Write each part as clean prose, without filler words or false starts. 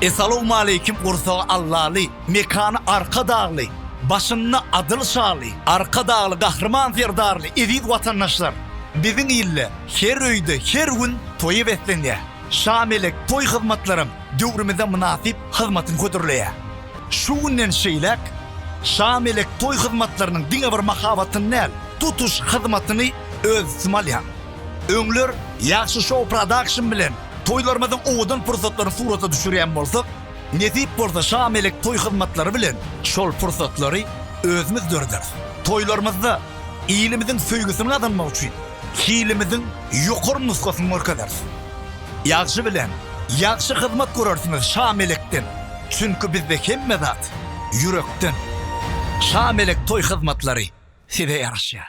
Esselamu aleyküm Ursağı Allah'lı, mekanı arka dağlı, başında adıl şağlı, arka dağlı, kahraman ferdarlı, eziz vatandaşlar. Bizim ille her öyde, her gün toyu besleniyor. Şamelek toy hizmetlerim dövrümüze münasip hizmetin kötürlüğe. Şu günden şeylek, Şamelek toy hizmetlerinin dine bir mahavatın nel, tutuş hizmetini öz sımalyan. Öňler yaxşı show production bilen toylarymyzyň owadan pursatlaryny surata düşürýän bolsak, nesip bolsa Şamelek toy hyzmatlary bilen şol pursatlary özümiz dördür. Toylarymyzda ilimizin söýgüsini adanmak üçin hilimizin ýokary nuskasyny görkezler. Yaxşı bilen yaxşı hyzmat görersiňiz Şamelekden. Çünki bizde hemme zat yürekden. Şamelek toy hyzmatlary size ýaraşýar.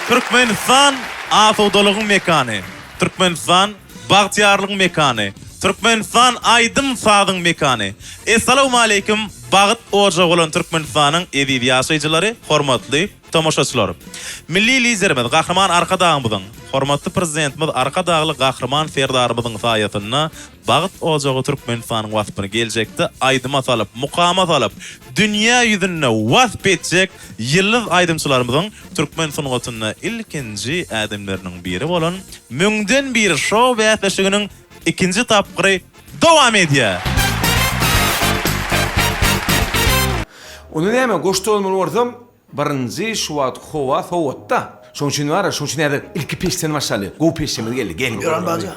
Türkmenistan afowdalygyň mekany, Türkmenistan bagtyarlygyň mekany, Türkmenistan aýdym sadyň mekany. Esselamu aleyküm bagyt oja bolan Türkmenistanyň eziz ýaşaýjylary, hormatly tomoşaçylar. Milli liderimiz Gahraman Arkadağymyzyň, hormatly prezidentimiz Arkadağly Gahraman ferdarymyzyň saýatyna bagyt ojagy Türkmenistanyň wasbyny geljekde aýdyma salyp, mukama salyp, dünýä ýüzünde wasp etjek ýyldız aýdymçylarymyzyň Türkmen sunugatyna ilkinji ädimleriniň biri bolan müňden bir şow bätleşiginiň ikinji tapgyry dowam edýär. Onu näme goştolmaly borsam, birinji şuwat howa sowatda. Şoň üçin bar, şoň üçin näde ilki peşten maşaly. Go peşimiz geldi. Gel. Gören baca.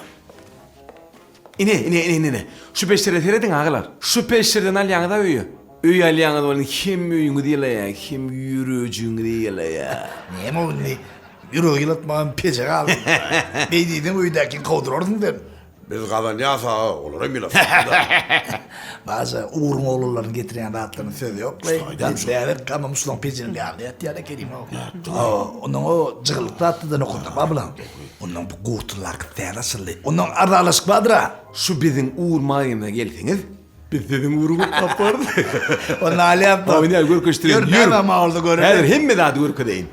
İne. Şu peşlere terediň agalar. Şu peşlerden alýaňyda öýü. Öý alýaňyda bolan kim öýüňi diýelýär, kim ýürüjüňi diýelýär. Näme o ne? Yürü yılatmağın peçe kaldı. Beydiydin öydəkin kovdurordun den. Biz kazan yasa olur eminim. Bazı uğurun oğullarını getiren rahatlarının sözü yok. Değerler kama Müslüman peçenin liyaliyat diyala kerim o. Onun o cıgılık rahatlıdan okuduk babılan. Onun bu kurtulak terasılı. Onun aralaşık vardır ha. Şu biziň uğur maýyna gelseňiz, biz siziň uğruňyzy tapardyk. Onun hali yapma. Oynar görkeşdiren. Görmeme mağulda görmeme. Häzir hemme zat görkedeýin.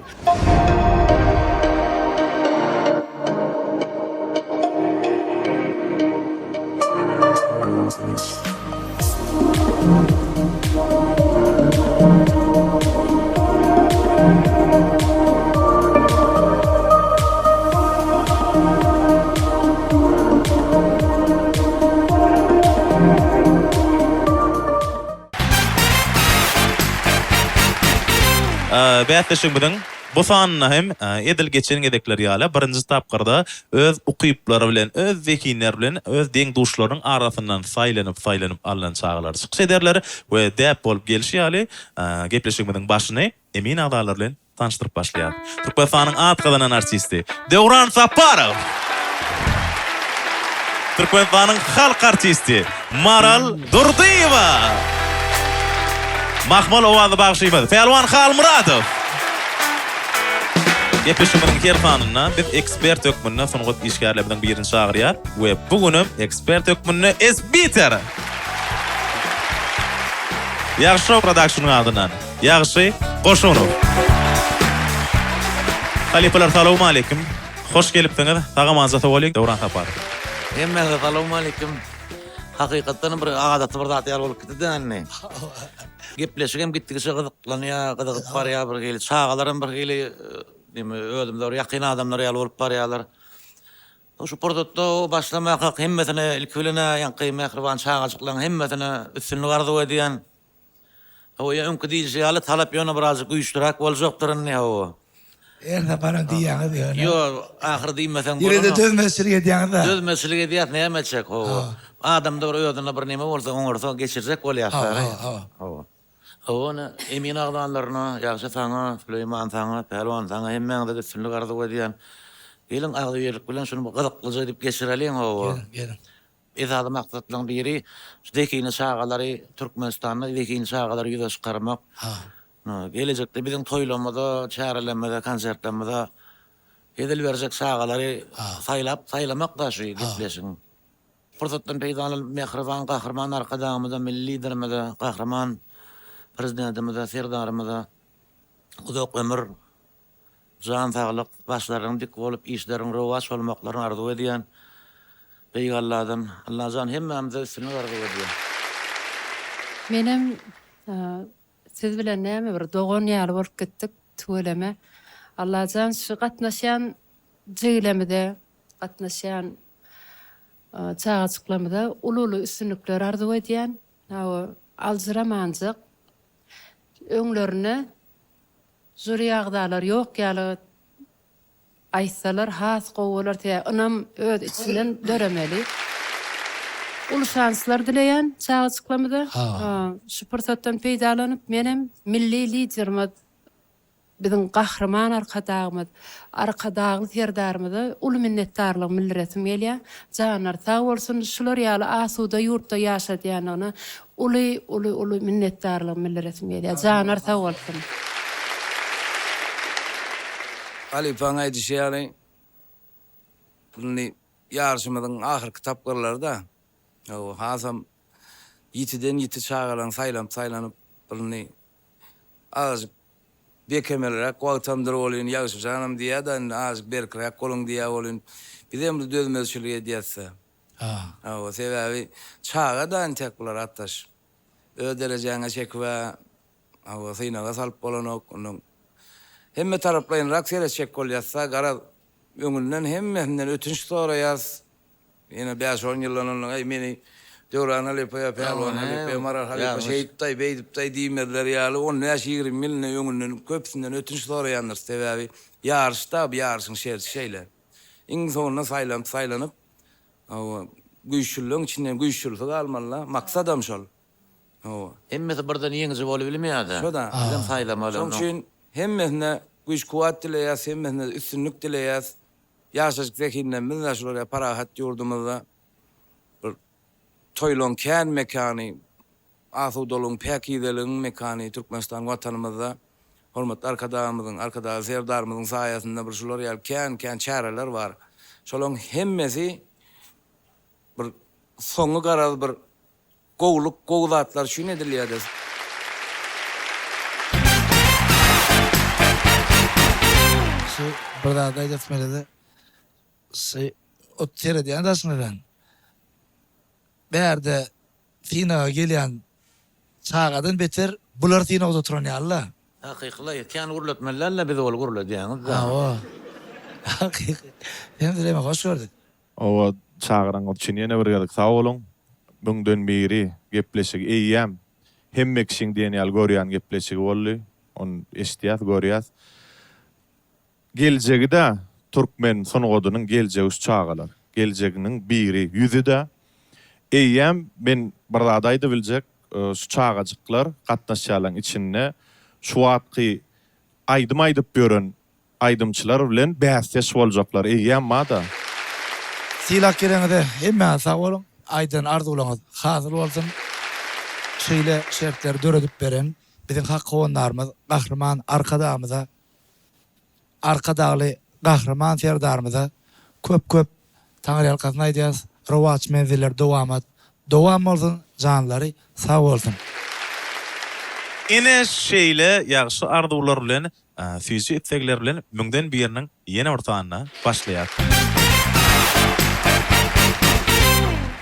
Bätleşigimiň bu sanyna hem edil geçen gedekler ýaly birinji tapgyrda öz ukyplary bilen, öz zekinler bilen, öz deň duşlaryň arasyndan saýlanyp alan çağlar çykyş ederler we däp bolup gelişi ýaly gepleşigimiň başyny emin agdalar bilen tanıştyryp başlaýar. Türkmenistanyň atgadan artisti Dewran Saparov. Türkmenistanyň halk artisti Maral Durdiýewa. Mahmul owazy bagşypdy. Pelwan Halmuratov. Gepleşigimiň her sanyna biz ekspert hökmünde sonugat işgärlerden birini çağırýar we bugünüm ekspert hökmünde esbiter. Ýagşy production adынан Ýagşy Goşunow. Halipalar salamu aleyküm. Hoş gelipdiňiz. Tagamanza tawalyk Dewran Saparov. Hemme salamu aleyküm. Hakykatdan bir agadat bir zat ýar bolup gitdi anne. Gepleşigem gitdik şygyzyklanýar, gyzygyp barýar bir geli çağalaryň bir geli deme öldümler ýakyn adamlar ýaly bolup barýarlar. Şu portotda başlamak hemmesine ilkilene ýanky mehriban çağaçyklaryň hemmesine üstünlük arzu edýän. O ýönkü diýýär talap ýöne biraz güýçlirak boljakdyr ne o. Erne bana diýýäňi diýär. Yo, ahir diýmesen bolar. Ýerde dözmeslik edýäňi da. Dözmeslik edýär näme çek o. Adamda bir öýüne bir näme bolsa oňarsa geçirjek bolýar. Ha. Onu emin agdanlaryna, ýagşy saňa, Süleyman saňa, Pelwan saňa hemmeňde de üstünlük arzu edýän. Gelin agdy ýerlik bilen şunu gyzyklyja edip geçirelin o. Gelin. Ezady maksatlaryň biri zekini şagalary Türkmenistanyň zekini şagalary ýüze çykarmak. Gelecekde biziň toýlamada, çärelenmede, konsertlemede edil berjek şagalary saýlamak da şu gepleşiň. Fursatdan peýda mehriban, gahrman arkadaşymyza, milli liderimizde gahrman prezidentimize, serdarymyza uzak ömür, can sağlyk, başlaryň dik bolup işleriň rowaç bolmaklaryny arzu edýän Peýgamberden Allah jan hemmemize üstünlük arzu edýär. Menem siz bilen näme bir dogon ýaly bolup gitdik töweleme. Allahjan şu gatnaşan jygylamyda, gatnaşan çağaçyklamyda ululu üstünlükler arzu edýän, alzyramanjyk öňlerine zuri ýagdalar ýok ýaly aýtsalar has gowalar te anam öz içinden döremeli. Ulu şanslar dileýän çağaçyklamyda şu pursatdan peýdalanyp menem milli liderime bizim gahrman arkadagy serdarymyza ulu minnetdarlyk bildiresim gelýär. Janar sağ bolsun şular ýaly asuda ýurtda ýaşadýanyna ulu minnetdarlyk bildiresim gelýär. Janar sağ bolsun. Ali Pangay dişýäli bunu ýarşymyzyň ahyrky tapgyrlarında o hasam ýitiden ýiti çağalan saýlanyp bunu az bekemelere wagtamdyr bolýan ýaşy janym diýär da az berkirek goluň diýär bolýan bizem de dözmezçilik edýärse o sebäbi çağadan teklar attaş öderejäňe çekwe o synaga salyp bolanok onuň hemme taraplaryň raksere çek bolýarsa gara öňünden hemmesinden ötünç soraýas. Ýene 5-10 ýyldan ay meni Döwran Ali Pelwan Ali Marar Ali Şeýitday beýdipday diýmediler ýaly 10 ýaş 20 milne öňünden köpsinden ötünç soraýanlar sebäbi ýarşda bu ýarşyň şeýle. Iň sonuna saýlanyp güýçlüň içinden güýçlülük almaly maksadam şol. Hemmesi birden ýeňizi bolup bilmeýärdi. Şoda. Bizim saýlamaly. Şoň üçin hemmesine güýç kuwat dileýär, hemmesine üstünlük dileýär. Ýaşaşyk zekinden biz şolara parahat ýurdumyzda bir toýlan kän mekany, asudalyň päkideliň mekany Türkmenistan watanymyzda hormatly arkadaşlarymyzyň, serdarymyzyň saýasynda bir şolar ýaly kän çäreler bar. Şolaryň hemmesi bir soňy garaz bir gowlatlar şuny edilýär. Şu burada da etmeledi. O tere diyen aslında ben. Berde Fina gelen çağadan beter bular Fina oturan ya Allah. Hakykly kän gurlatmalarla biz ol gurlat ýaňyz. O. Hakiki. Hem de hoş gördük. O çağıran üçün ýene bir geldik sağ olun. Müňden biri gepleşik eýýäm. Hemmek şiň diýen ýaly görýän gepleşik boldy. On eşdiýät görýär. Geljegide Türkmen sonugodunyň geljegi üç çağalar. Geljeginiň biri ýüzüde. Eýýäm men bir zadaýdy biljek şu çağajyklar gatnaşýarlaryň içinde şu wagtky aýdym beren aýdymçylar bilen bäsleş boljaklar. Eýýäm mada. Silak kerende hemme sağ olun. Aýdan arzuwlaryňyz hazır bolsun. Şeýle şertler döredip beren bizim hak gowanlarymyz, gahrman arkadamyza arkadaly gahrman serdarymyza köp taňry alkasyna aýdýas. Rowaç menziller dowam bolsun, janlary sağ bolsun. Ene şeýle ýagşy arzuwlar bilen, süýji etsekler bilen müňden biriniň ýene ortağına başlaýar.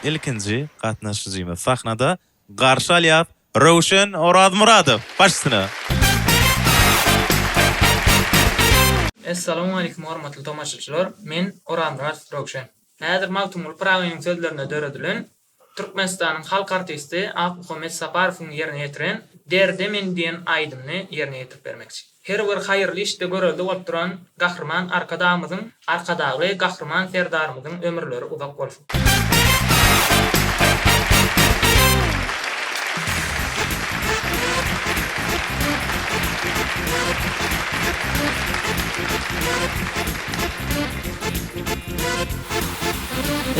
Ilkinji gatnaşyjymyz sahnada garşy alýar Rowşen Oradmuradow. Başsyna. Assalamu alaykum hormatly tomaşaçylar. Men Oradmuradow Rowşen. Häzir Magtumul Prawynyň sözlerine döredilen Türkmenistanyň halk artisti Ahmet Saparowyň ýerine ýetiren Derdemen diýen aýdymny ýerine ýetirip bermekçi. Her bir haýyrly işde görelde bolup duran gahrman arkadagy gahrman serdarymyzyň ömürleri uzak bolsun.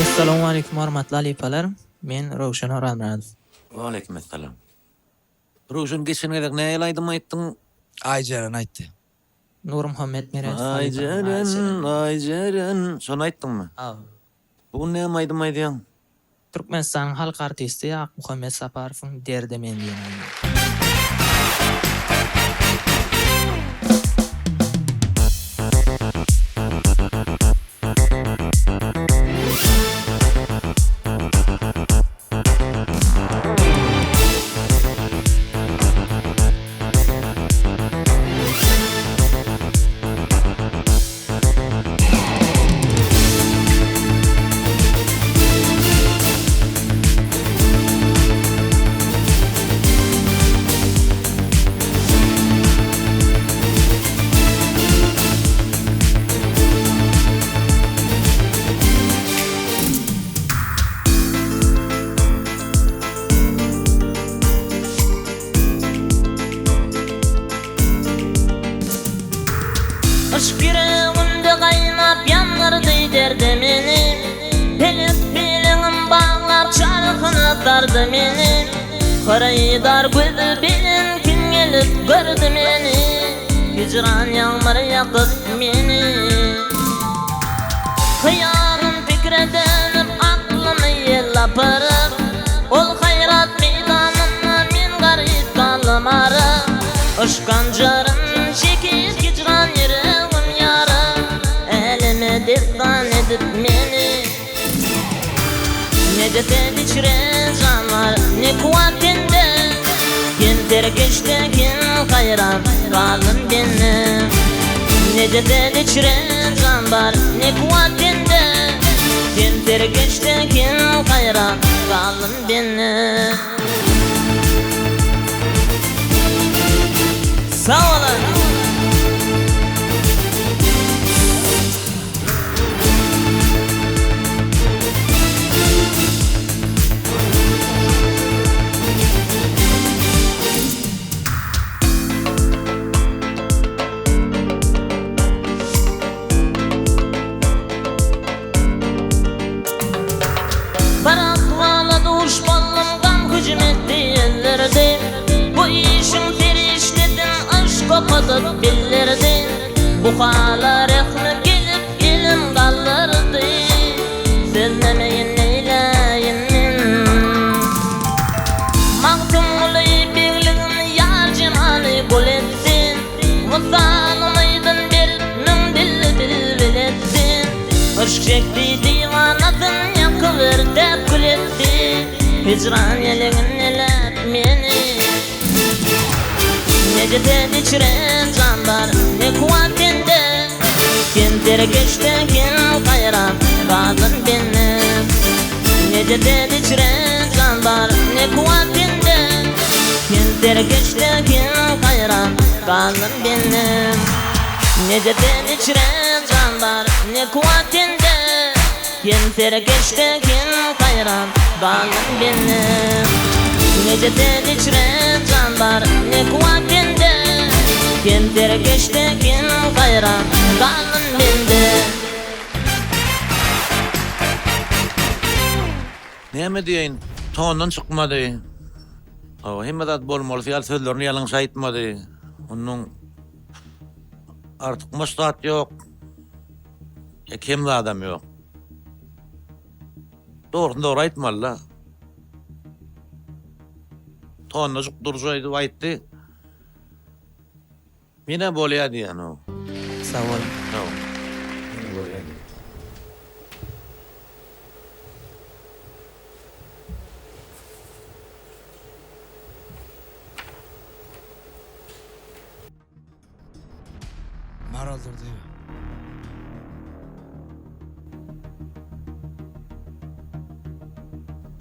Assalamu alaykum hormatly alipalar. Men Rowşen Oradmuradow. Wa alaykum assalam. Rowşen geçen gelek näme aýdym aýtdyň? Aýjaren aýtdy. Nur Muhammed Meren. Aýjaren. Şonu aýtdyňmy? Bu näme aýdym aýdýan? Türkmenistanyň halk artisti Ahmet Saparowyň Derdemen diýen aýdym. sardı meni. Karaydar gözü bilen kim gelip gördü meni. Hicran yağmur yakıp meni. Hıyarım fikredenip aklımı yellaparım. Ol hayrat meydanına min garip kalmarım. Aşkan jarım çekip hicran yüreğim yarım. Elime destan edip meni. Ne dese diçire canlar ne kuvvetinde. Kim terkeşte kim hayran kalın benim. Ne dese diçire canlar ne kuvvetinde. Kim terkeşte kim hayran kalın benim. Sağ olun. Baraklarla duş ballımdan hücum etti yerlerde. Bu işin periştedin aşk kapatıp billerdi. Bu hala rekmi gelip elim kaldırdı. Sözlemeyin neyleyin min. Maktumlu birliğin yar cemali gol etsin. Musallıydın berip min dilli bilbil etsin. Aşk çekti divanatın yakıver tepkül etti. Hicran yeleğin neler meni. Ne dese diçire canlar ne kuvvetinde. Kim terkeşte kim hayran kalın benim. Ne dese diçire canlar ne kuvvetinde. Kim terkeşte kim hayran kalın benim. Ne dese diçire canlar ne kuvvetinde. Kim terkeşte kim hayran kalın benim. Ne dese diçire canlar ne kuvvetinde. Kim terkeşte kim hayran kalın bende. Näme diýin? Tondan çykmady. O hemmedat bolmaly fiyal sözlerini ýalaňy aýtmady. Onuň artyk maslahat ýok. Kim adam ýok. Doğru aýtmaly. Tondan çykdyrjaydy aýtdy. Mine bolýar diýen o. Sağ olun. Maraldır diyor.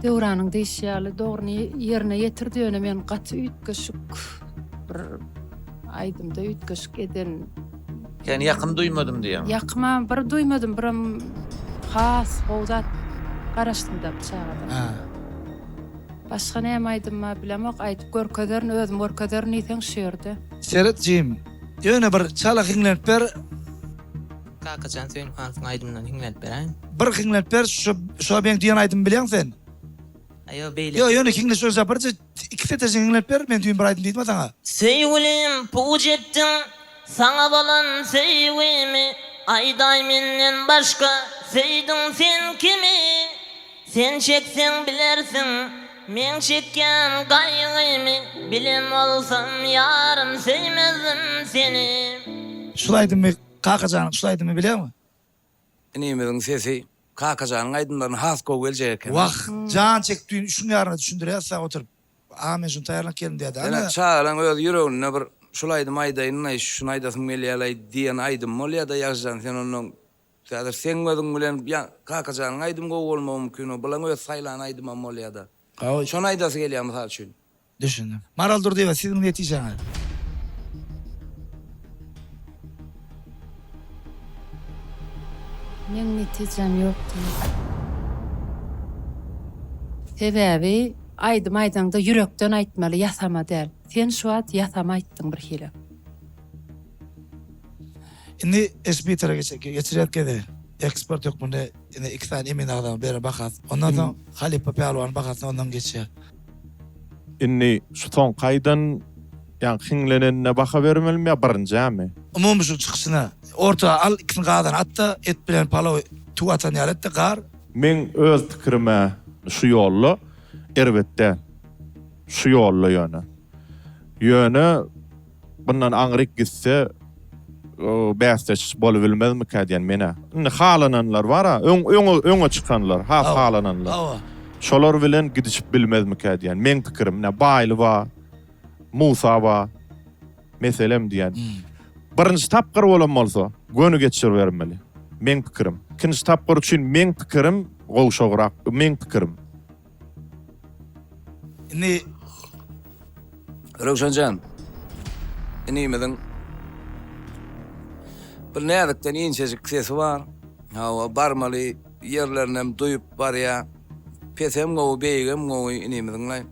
Döwranyň diýşýäli dogry ýerine ýetirdiýene men gaty üýtgeşik bir aýdymda üýtgeşik eden. Yani yakın duymadım diýen. Ýakma bir duýmadym, biram has gowzat garaşdym da çağda. Ha. Başga näme aýdymma bilemok, aýdyp görkezlerini özüm görkezlerini ýeteň şeýerde. Seretjim. Ýöne bir çala hinglenip ber. Kakacan sen hanfyň aýdymdan hinglenip berän. Bir hinglenip ber, şu ben diýen aýdym bilýän sen. Ayo beýle. Yo, ýöne hinglenip söz yaparça iki fete hinglenip ber, men diýen bir aýdym diýdim sana. Sevgilim puç ettin sana bolan sevgimi. Ayday menden başka seydin sen kimi? Sen çeksen bilersin men çekken gaýgymy. Bilen olsam yarım seymezdim seni. Şulaydym Kakacan, şulaydym bilýärmi? Inimizin sesi Kakacanyň aýdymlaryny has gow geljek. Wah, jan çekdiğin şunu ýaryna düşündirýär, sen oturup. Men şunu taýýarlap geldim diýdi. Ana çağalan öz ýüregine bir şulaydym aýdaýyn, şunu aýdasym gelýär diýen aýdym bolýar da ýaşjan sen onuň täze sen özüň bilen Kakacanyň aýdym gow bolmagy mümkin, bilen öz saýlan aýdym bolýar da. Şonu aýdasy gelýär mysal üçin. Düşündüm. Maraldır diýip siziň ýetýäňiz. Men netijem ýokdy. Sebäbi aýdym-aýdanda ýürekden aýtmaly, ýasama däl. Sen şu wagt ýasama aýtdyň bir hile. Indi SBT'e geçirýärke de ekspert ýok bunda yine 2 tane emin adam beri bakas. Ondan sonra Halipa Pehlivan bakas ondan geçer. Inni şu ton kaydan yani hinlenenine baka vermelim ya barınca Umum şu çıkışına orta al ikisini qadan atsa et bilen palav tuatan yaletdi qar. Men öz pikirime şu yollu elbette şu yollu yönü bundan angrik gitse bästeç bolup bilmezmi kadiyen mene. Indi halananlar var ha, öňe çıkanlar, halananlar. Awa. Şolar bilen gidişip bilmezmi kadiyen. Men pikirim ne Baylı va, Musa va, meselem diýen. Birinji tapqyr bolan bolsa, gönü geçir bermeli. Men pikirim. Ikinji tapqyr üçin men pikirim gowşagrak, men pikirim. Indi Rowşanjan. Inimeden bir nädikden inçejik sesi var. Hawa barmaly yerlerinem duyup barya. Pesem gowy beýgem gowy inimeden lay.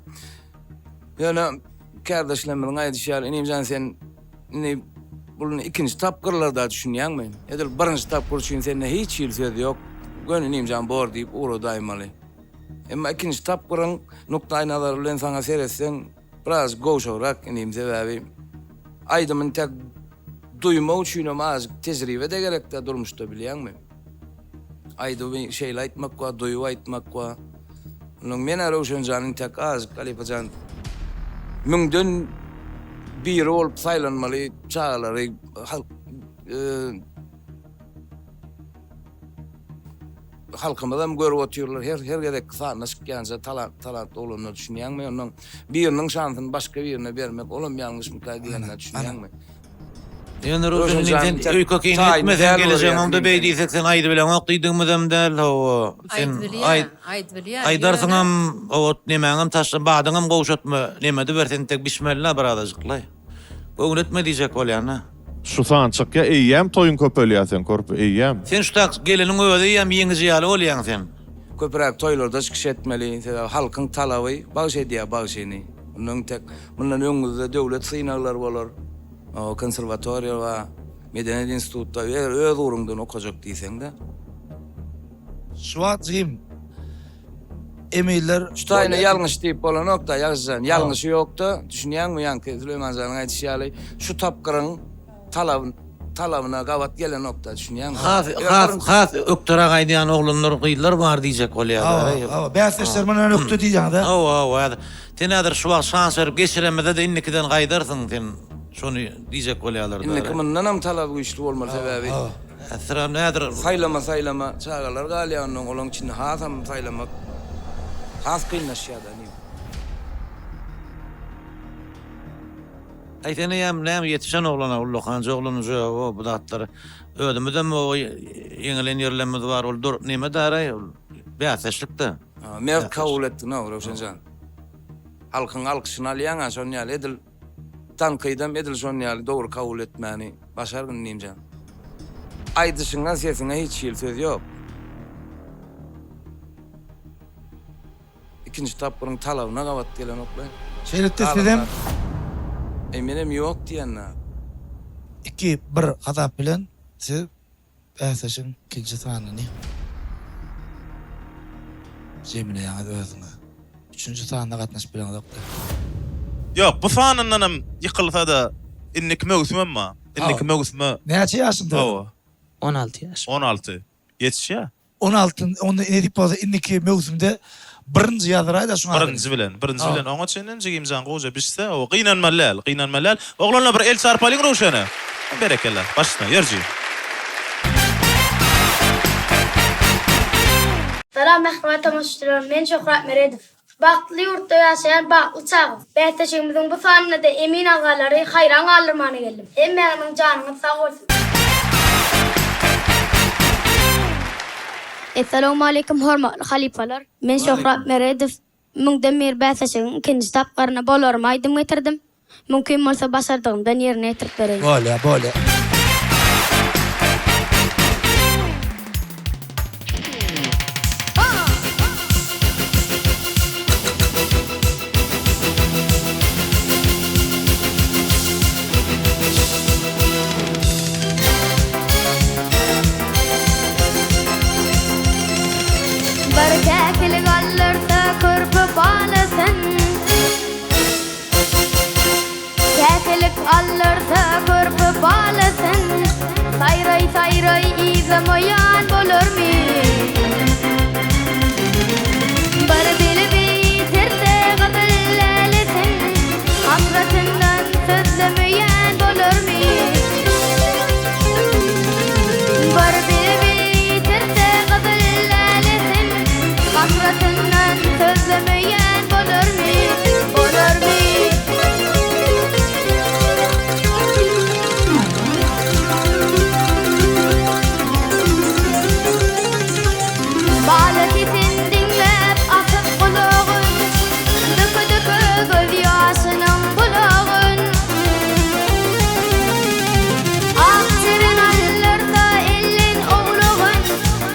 Ýöne kardeşlerimin aýdyşýar inimjan sen ini bulun ikinji tapgyrlarda düşünýärmi? Edil birinji tapgyr üçin sende hiç ýyl söz ýok. Gön inimjan bor diýip uro daýmaly. Emma ikinji tapgyryň nukta nazary bilen saňa seretseň biraz gowşagrak inim sebäbi. Aýdymyň tek duymak üçin az tejribe de gerekde durmuşda bilýärmi? Aýdy bir şeýle aýtmak wa duýup aýtmak wa. Onun men Rowşanjanyň tek az Kalipajan müňden bir bolup saýlanmaly çağlary halkymyzdan görüp oturýarlar. Her gerek sanaşykýança talat bolanyny düşünýärmi? Onun biriniň şansyny başga birine bermek olam ýalňyşmy diýenler düşünýärmi? Ýöne Rowşanjan öýke keyin etmeden geleceğim onda beýdiýsek sen aýdy bilen okdydyňmyzam däl hawa. Sen aýdarsyňam owat nemäňem taşlan badyňam gowşatma nemedi bersen tek bismillah baradajyklay. Öňün etme diýjek bolýarna. Şu sançykya eýýäm toýun köpelýärsen körp eýýäm. Sen şu tak geleniň öwede ýam ýeňiz ýaly bolýan sen. Köpürak toýlarda çykyş etmeli, halkyň talaby bagyş edýär bagyşyny. Onuň tek mundan öňüňizde döwlet synaglar bolar. O konservatoriýa we medeniýet institutda öz urundan okajak diýseň-de. Şuwatjym emiller şutaýna ýalňyş diýip bolan nokta ýazjan, ýalňyşy ýokda, düşünýärmi ýanky Süleymanjanyň aýdyşýaly şu tapgyryň talabyna gawat gelen nokta düşünýärmi? Has öktara gaýdýan oglunlar gyýlar bar diýjek bolýar. Awa, bäsleşler menen öktü diýýär-de. Awa, tenadir şu wagt şans berip geçiremede de innikiden gaýdarsyň sen. Şonu diýjek bolýarlar. Inniki mundan hem talap güýçli bolmaly sebäbi. Asram nädir? Saýlama çağalar galýanyň olaň içinde hasam saýlamak. Has kynnaşýarda ni. Aýtany näme ýetişen oglana Ulluhanjy oglanyjy o bu datlary ödümden o ýeňilen ýerlerimiz bar ol dur näme daray bäsleşlikde. Mert kabul etdi Rowşanjan. Halkyň alkyşyny alýan şonýaly edil tanqydam edil şonýaly dogry kabul etmäni başargyn nimjan. Aýdyşyňdan sesiňe hiç ýyl söz ýok. İkinji tapgyryň talabyna gawat gelen oklay. Şeýletde sizem menem ýok diýenler. 2-1 hatap bilen siz bäsleşiň ikinji sanyny. Jemine ýa-da özüňe. 3-nji sanyna gatnaşyp bilen oklar. Yok, bu sanyndan ýykylsa da innik möwsüm emma. Innik möwsüme. Näçe ýaşynda? 16 ýaş. 16. Yetişýär. 16 onda edip bolsa inniki möwsümde birinji ýazyraýda şuňa. Birinji bilen oňa çenen jegimjan goja bişse o gynanmalal. Oglanlar bir el sarpalyň Rowşana. Berekeler. Başla ýerji. Salam merhamet tamaşaçılar. Men Şöhret Meredov. Bagtly ýurtda ýaşaýan bagtly çağ. Bähtäşigimiziň bu sanyna da emin agalary haýran galdyrmany geldim. Hemmäňiň janyňyz sag bolsun. Assalamu alaykum hormatly halipalar. Men Şöhret Meredov. Müňden mer bähtäşigiň ikinji tapgaryna bolarmy aýdym getirdim. Mümkin bolsa başardygymdan ýerine ýetirip bereýin. Bolýa. Käkil gallırsa kırpı bağlasın Käkilik alırsa kırpı bağlasın Sayray sayray izim uyan bulur mi? Bir dili bitirse gıdillelisin Hasratından sözlüm uyan bulur mi? Bir dili bitirse gıdillelisin Hasratından sözlüm uyan bulur mi? Bulur mi? Balık itin dinlep akıp kulağın Dıkı dıkı göz yaşının bulağın Akçırın alırsa elin oğluğun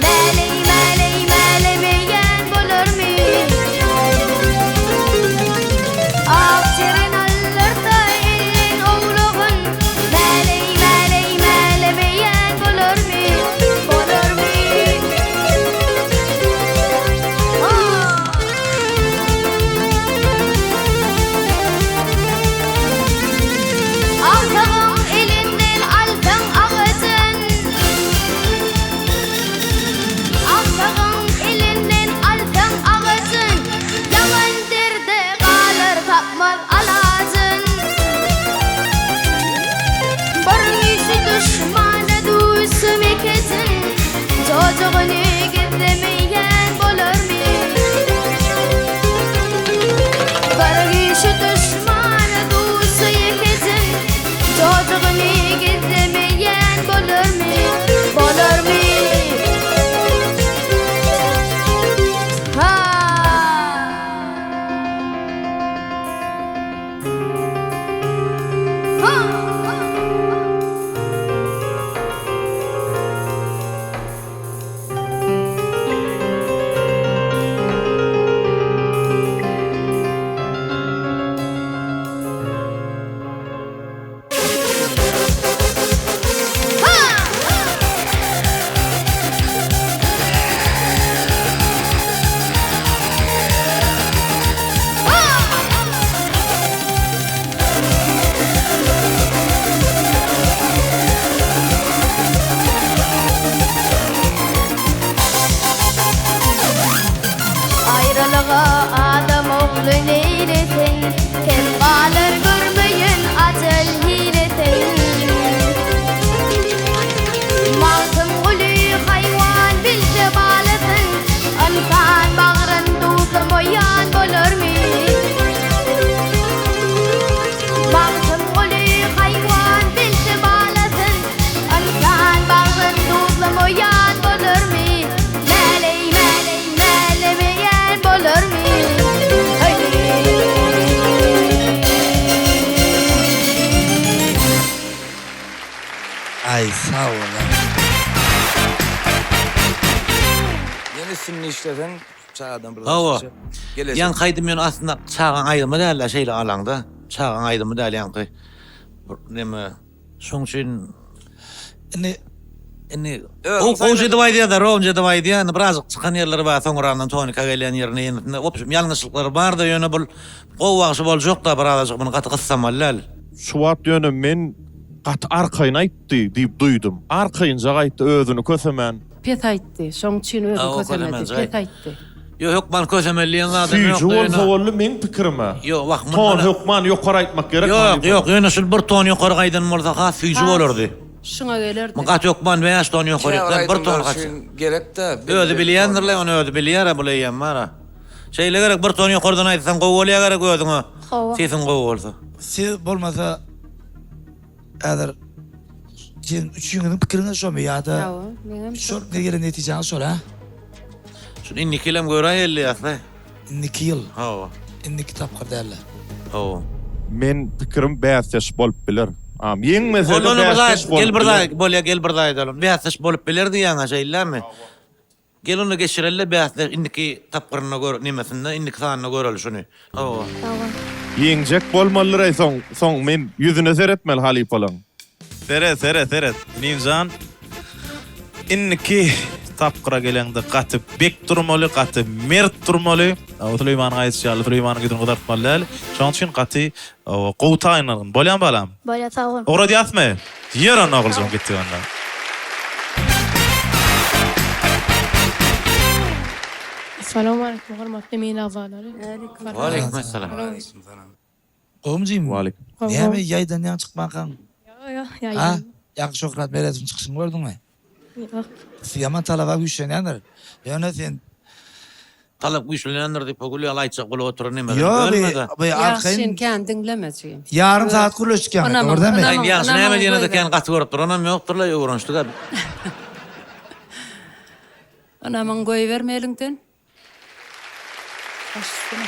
Meley meley melemeyen bulur mi? Akçırın alırsa elin oğluğun Meley meley melemeyen bulur mi? Bulur mi? Altağın elinden altın ağacın Altağın elinden altın ağacın Yaman derde kalır tapmaz alacın Barışı düşmanı duysun ekesin Çocuğunu gizlemeyen bulur mi? Barışı düşmanı duysun ekesin Çocuğunu gizlemeyen bulur mi? Bulur mu? Ha. Ayrılığa adam oğlu neylesin Kim kalır görmeyin acel hilesin Masum gülü hayvan bilse bağlasın İnsan bağrın tutum uyan bulur mi? Masum gülü hayvan bilse bağlasın İnsan bağrın tutum uyan bulur mi? Meley meley melemeyen bulur mu? Ay sağ ol. Yeni sünni işleden çağdan bir Hava. Gelecek. Yan kaydım yon aslında çağın aydımı derler şeyle alanda. Çağın aydımı derler yankı. Neme? Şoň üçin Inni Onca davay diýär, onca davay diýär. Biraz çykan ýerleri bar, soňradan tonika gelen ýerine ýene. Opşum ýalňyşlyklar bar da ýöne bul gowwagy boljak da biraz bunu gaty gyssamallar. Şuwat ýöne men gaty arkaýyn aýtdy diýip duýdum. Arkaýynja gaýtdy özüni kösemen. Pet aýtdy. Şoň üçin özü kösemedi. Pet aýtdy. Yo hokman kösemelliýän adam ýok. Süýji bolsa bolly men pikirime. Yo wagt Ton hokman ýokary aýtmak gerek. Yok, ýöne şol bir ton ýokary gaýdan bolsa ha süýji bolardy. Şuna gelerdi. Men gat ýokman we ýaş ton ýokary bir ton gaç. Gerek de. Özü bilýändirler, onu özü bilýär, bulayýan mara. Şeýle gerek bir ton ýokarydan aýtsan gowulýa gerek özüňe. Sesin gowulsa. Siz bolmasa äder sen üçüňiň pikiriňiz şomy ýa-da şol negere netijaňy şol ha? Şu inniki ýylym göräýelli ýa-da. 2 ýyl. Ha. Inniki tapgyr derler. Ha. Men pikirim bäsleş bolup biler. Ýeň mesele bäsleş bolup. Gel birday, bolýa gel birday edelim. Bäsleş bolup bilerdi ýa-da şeýlemi? Gel onu geçirelle bäsleş inniki tapgyryna gör nemesinde inniki sanyna göreli şunu. Ha. Ýeňjek bolmalylar soň men ýüzüne seretmeli Halip bolan. Seret. Ninjan inniki tapqıra gelende gaty bek durmaly, gaty mert durmaly. Süleyman aýtýar, Süleyman gidin gydartmaly. Şoň üçin gaty gowtaýnaryn. Bolýan balam. Bolýa sag ol. Ora diýasmy? Yer ana oguljon gitdi onda. Assalamu alaikum hormatly meň agzalary. Wa aleykum assalam. Gowumjym. Wa aleykum. Näme ýaýdan ýa çykmakan? Ya. Ha? Ýaky Şöhret Meredowň çykyşyny gördüňmi? Siyaman talaba güýçlenýändir. Ýöne sen Talap güýçlenýändir diýip bugün aýtjak bolup oturan neme? bu Ýaşyn kän dinlemejigim. yarım saat gürleşýän. Gördüňmi? Ýaşy näme diýende kän gaty görüp duranam ýokdur la öwrençlik abi. Anamyň goý bermeliňden. Başsyna.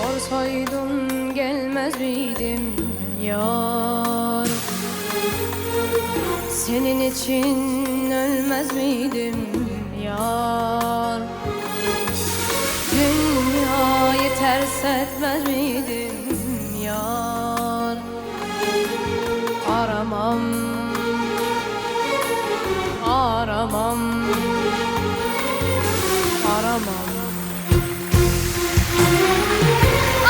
Sorsaydın gelmez miydim yar? Senin için ölmez miydim yar? Dünyayı ters etmez miydim yar? Aramam, aramam, aramam.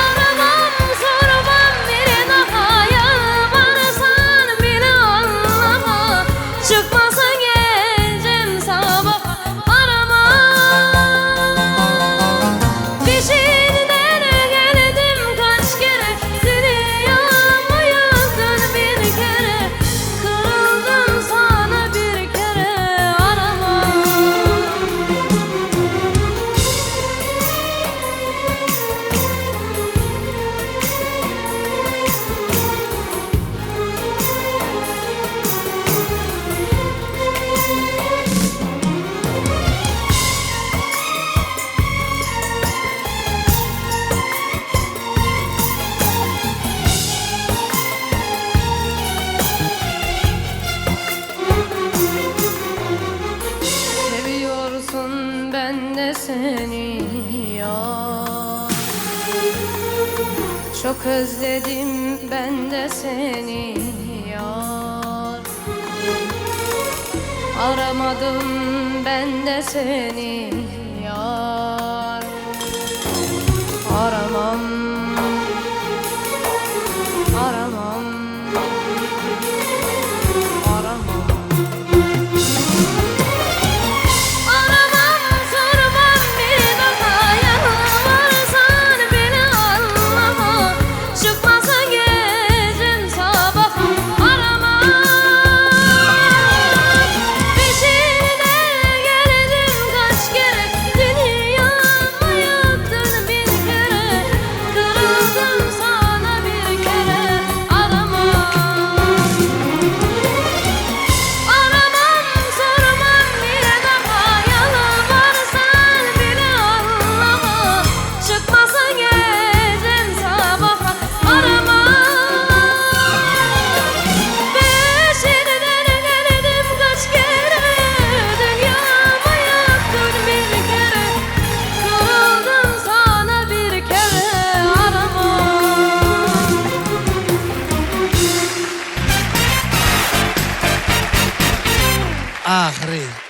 Aramam, sormam bir daha yalvarsan bile anlama. Çıkmasa geleceğim sabah. Aramam. Peşinden geldim kaç kere. Dünyamı yıktın bir kere. Kırıldım sana bir kere. Aramam. Seviyorsun ben de seni ya. Çok özledim ben de seni yar. Aramadım ben de seni yar. Aramam, aramam, aramam. Aramam, sormam bir daha yalvarsan bile anlama. Çıkmasa gecem sabah. Aramam. Peşinden geldim kaç kere. Dünyamı yıktın bir kere. Kırıldım sana bir kere. Aramam. Aramam, sormam bir daha yalvarsan bile anlama. Çıkmasa gecem sabaha. Aramam. Peşinden geldim kaç kere. Dünyamı yıktın bir kere. Kırıldım sana bir kere. Aramam.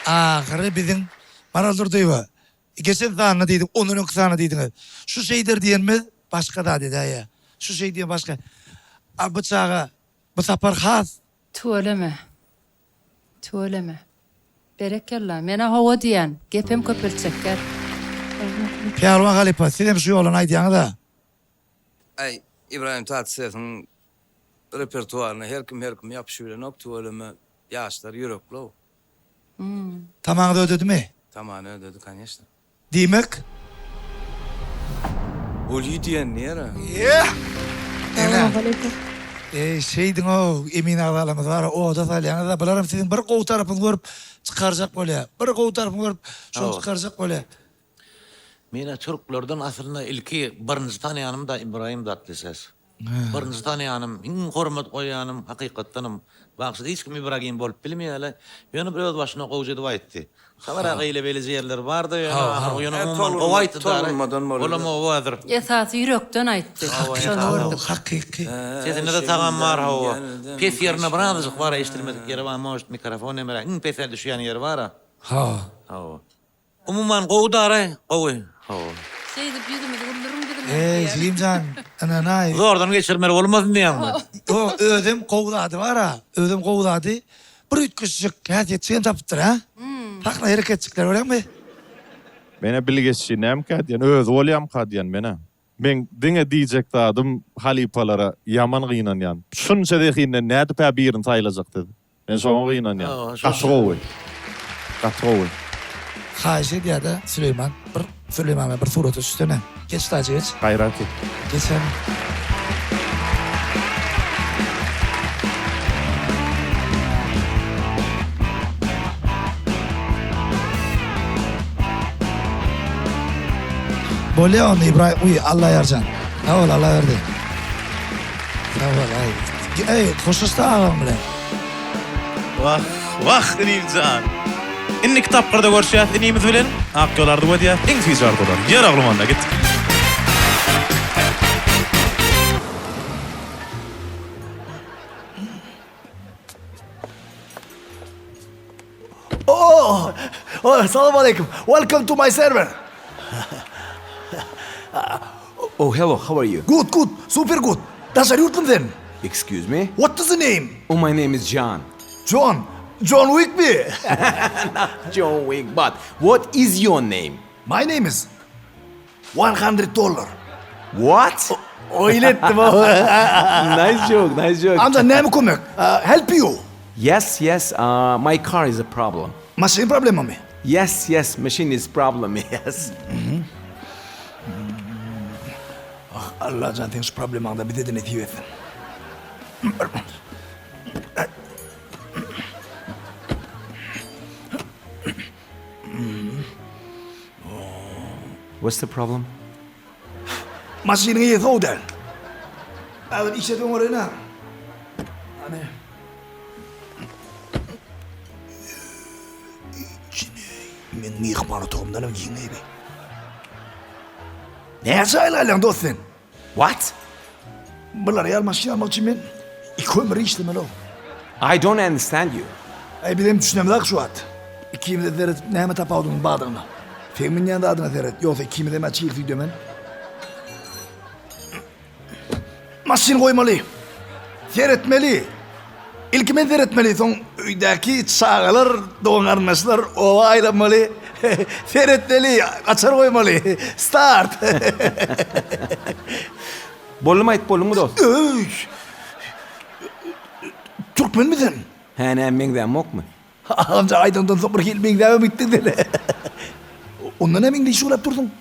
Ahire bizim maraldırdığı. Geçen sana dedim, onun sana dedim. Şu şeydir diyen mi? Başka da dedi ya. Şu şey diyen başka. Bıçağı, bu sefer has. Tuğleme. Tuğleme. Berekella. Mena hava diýän. Gepem köpürçekler. Piyalvan Halipa, sen şu yolun aydiyanı da. Ay İbrahim Tatlıses'in repertuarına her kim yapışıyor. Nokta ölümü yaşlar yürek lo. Tamam da ödedi mi? Tamam ödedi kanyeşler. Demek? Ol diyen nere? Ela. Şeydin o Emin ağalarımız var. O da Talyana da bularım sizin bir qow tarafını görüp çıkaracak böyle. Bir qow tarafını görüp şunu çıkaracak böyle. Mene Türklerden aslında ilki birinci tanıyanım da İbrahim Tatlıses. Birinci tanıyanım, hiç hürmet koyanım, hakikattanım. Baksa hiç kim İbrahim bolup bilmeýärler. Ýöne bir öz başyna gowjy edip aýtdy. Sabara gaýle belezi yerler bardy, ýöne umman gowaýtdy da. Olam owadyr. Esasy yürekden aýtdy. Hakiki. Sizin de tagam var hawa. Pes yerine baranyjyk bara eşitilmedik ýeri bar, moşt mikrofon emere. Pesel düşýän ýeri bara. Ha. Hawa. Umman gowdary, gowy. Hawa. Şeydi yüzümü güldürüm Zilimcan, ananay. Zordan geçirmeli olmasın diýäňmi? O ödüm qowladı var ha. Ödüm qowladı. Bir ütküçük häsiýetçiň tapdyr ha. Hakla hereketçikler öýlenmi? Mene bilgeçi näme kadyan öz bolýam kadyan mene. Men diňe diýjek dadym halipalara yaman gynanýan. Şunça deginden näde pä birin saýlajak dedi. Men şoňa gynanýan. Gatrowy. Gatrowy. Haýşe diýdi Süleyman. Süleyman'a bir surat üstüne. Geç tacı geç. Hayrat. Geçen. Bolya onu İbrahim. Uy Allah yarcan. Sağ ol Allah verdi. Sağ ol. Ey hoşusta ağam bile. Vah Nilcan. İnni kitaplarda görüşýär inimiz bilen akýolарды wedýär. Iň fijar bolar. Ýer aglymanda git. Oh, assalamu alaikum. Welcome to my server. Oh, hello, how are you? Good, good, super good. Das are you then? Excuse me? What is the name? Oh, my name is John. John Wick mi? Not John Wick, but what is your name? My name is $100. What? Oylettim o. Nice joke, nice joke. Amca ne mi komik? Help you. Yes, my car is a problem. Machine problemi mi? Yes, machine is problem, yes. Allah can tens problemanda bir dedin etiyor etsin. What's the problem? Maşini yetowdan. Evet işledim oraya. Hani. Men mihmanı tohumdan mı yiyin ebi? Ne sayılaylan dostun? What? Bunlar yar maşini almak için men iki ömrü işlemeli o. I don't understand you. Ay benim düşünemem şu at. İkimi de deret neyme tapavdum bağdığına. Femin yanında adına deret. Yoksa ikimi de ben çiğirtiyim demen. Maşini koymalı. Seyretmeli. İlk men seyretmeli. Son öydeki çağlar, doğanarmaslar ova aylanmalı. Seyretmeli. Açar koymalı. Start. Bolum ayt bolum dost. Türkmen misin? He ne mengden mok mu? Amca aydından sonra hilmengden bitti dedi. Ondan emin de iş uğrap durdun.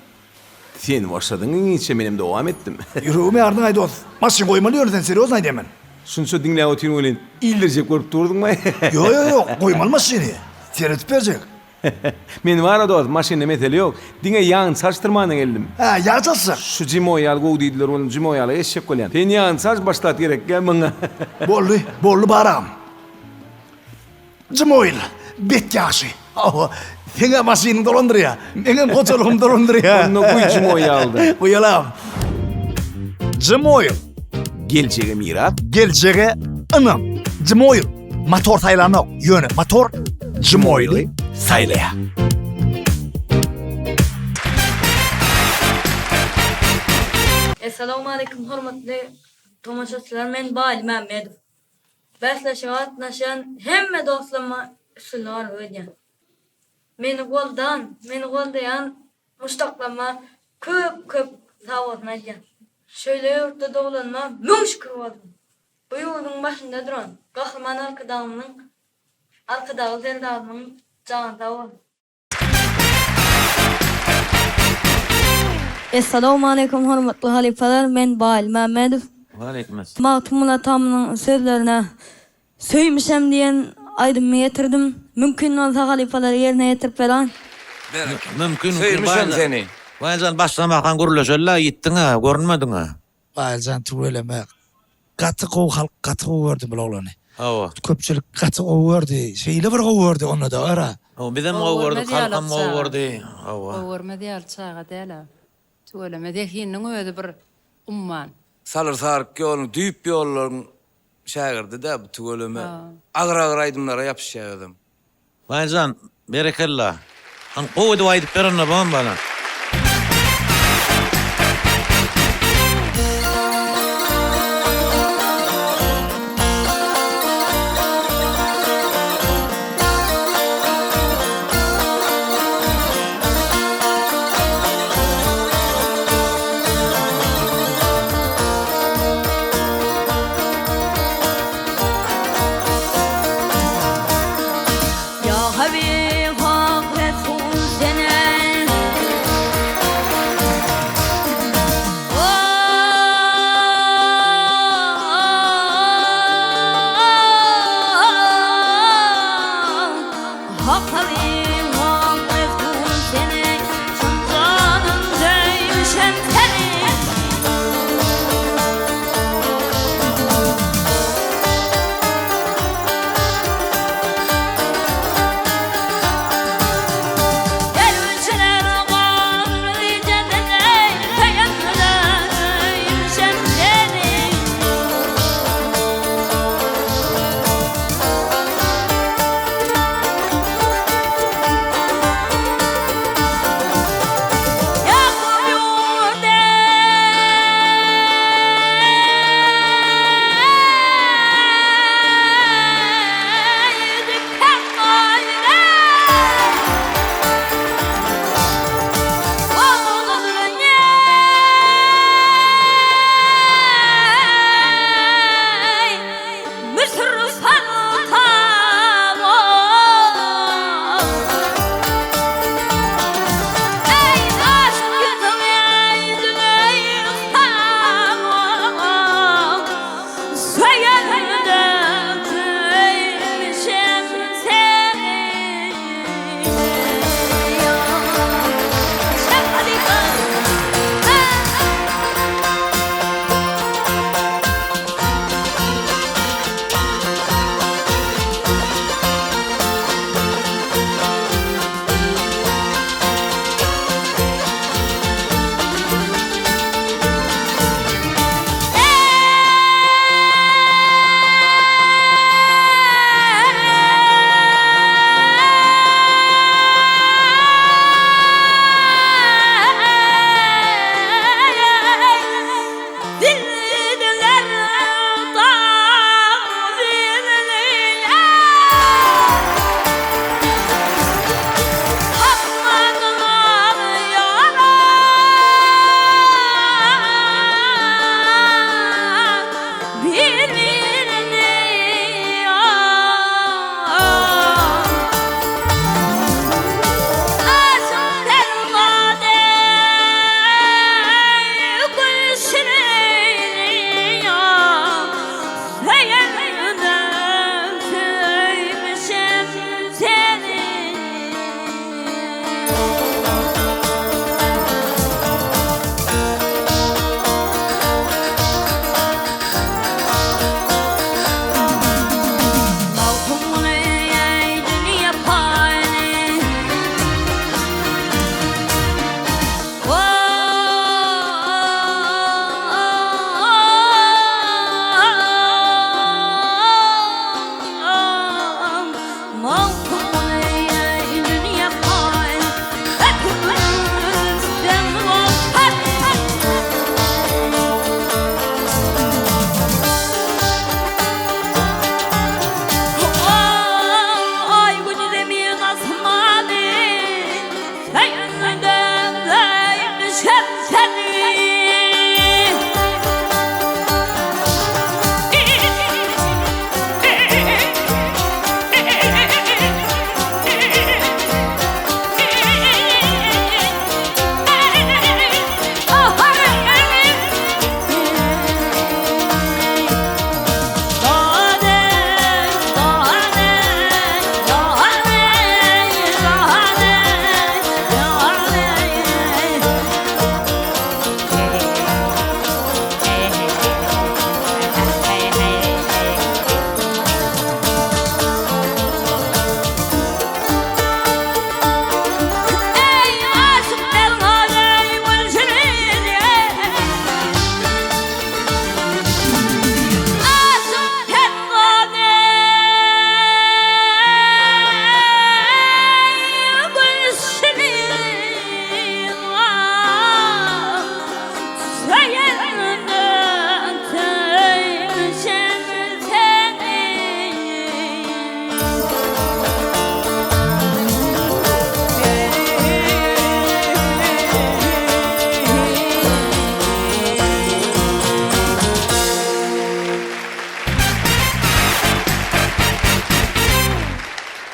Sen başladın içe benim devam ettim. Yüreğime ardın aydı olsun. Maşin koymalı sen seriyoz aydı hemen. Şunsu dinle oturun olin. İldircek görüp durdun mu? Yok koymalı maşini. Seyretip verecek. Men var dost maşinle meteli yok. Dine yağın saçtırmanın geldim. Ha yağ saçsa. Şu cimoyal gov deydiler onun cimoyalı eşek koyan. Sen yağın saç başlat gerek gel bana. Bollu baram. Cimoyl. Bet yaşı. Sene maşini dolandırıyor. Benim koçalığım dolandırıyor. Onu bu cimoyaldı. Uyalam. Cimoyl. Geleceğe mirat. Geleceğe anam. Cimoyl. Motor saylanok. Yönü motor. Cimoyl. Saylaya. Assalamu alaikum hormatly tomaşaçylar, men Bali Mehmedov. Besleşigat naşan hemme dostlarıma sunar ödyan. Meni goldayan mustaqlama köp sağlatma edyan. Şöyle yurtta dolanma mün şükür oldum. Bu yurdun başında duran kahraman arkadağı zendadımın canında oldu. Assalamu alaikum hormatly halifalar, men Bali Mehmedov. Aleykümselam. Maktumul atamynyň sözlerine söýmişem diýen aýdymy getirdim. Mümkin bolsa halifalar ýerine ýetirip beran. Mümkin. Söýmüşem seni. Baýjan başdan bakan gurulşalla gitdiň ha, görünmediň ha. Baýjan tuweleme. Gaty gow halk gaty gow berdi bulaglarny. Hawa. Köpçülik gaty gow berdi. Şeýle bir gow berdi onda da ara. O bizem gow berdi, halkam gow berdi. Hawa. Gow bermedi ýaly çaga däle. Tuweleme de hiniň özi bir umman. Salır sarık yolun, düýüp ýollaryň şägirdi de bu tügeleme. Agra-agra aýdymlara ýapyşýar. Baýjan, berekella. An gowy aýdyp berende bana. Ya Habib hak Resul sene Hak Habib hak Resul sene Çın canım söymüşem seni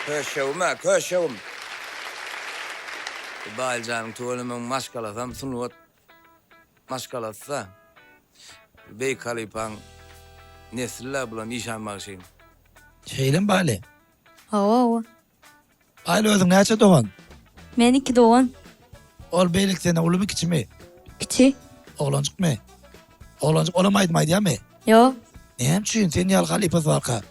Köşevim. Balcanın tuğulumun maşkalasam sunuvat maşkalasa. Bey kalipan nesiller bulan işanmak şeyim. Şeylim bali. Hava. Bali özün näçe doğan? Men 2 doğan. Ol beylik sene ulu mu kiçi mi? Kiçi. Oğlancık mı? Oğlancık olamaydı maydı ya mı? Yo. Neyem çüyün sen yal halifası varka.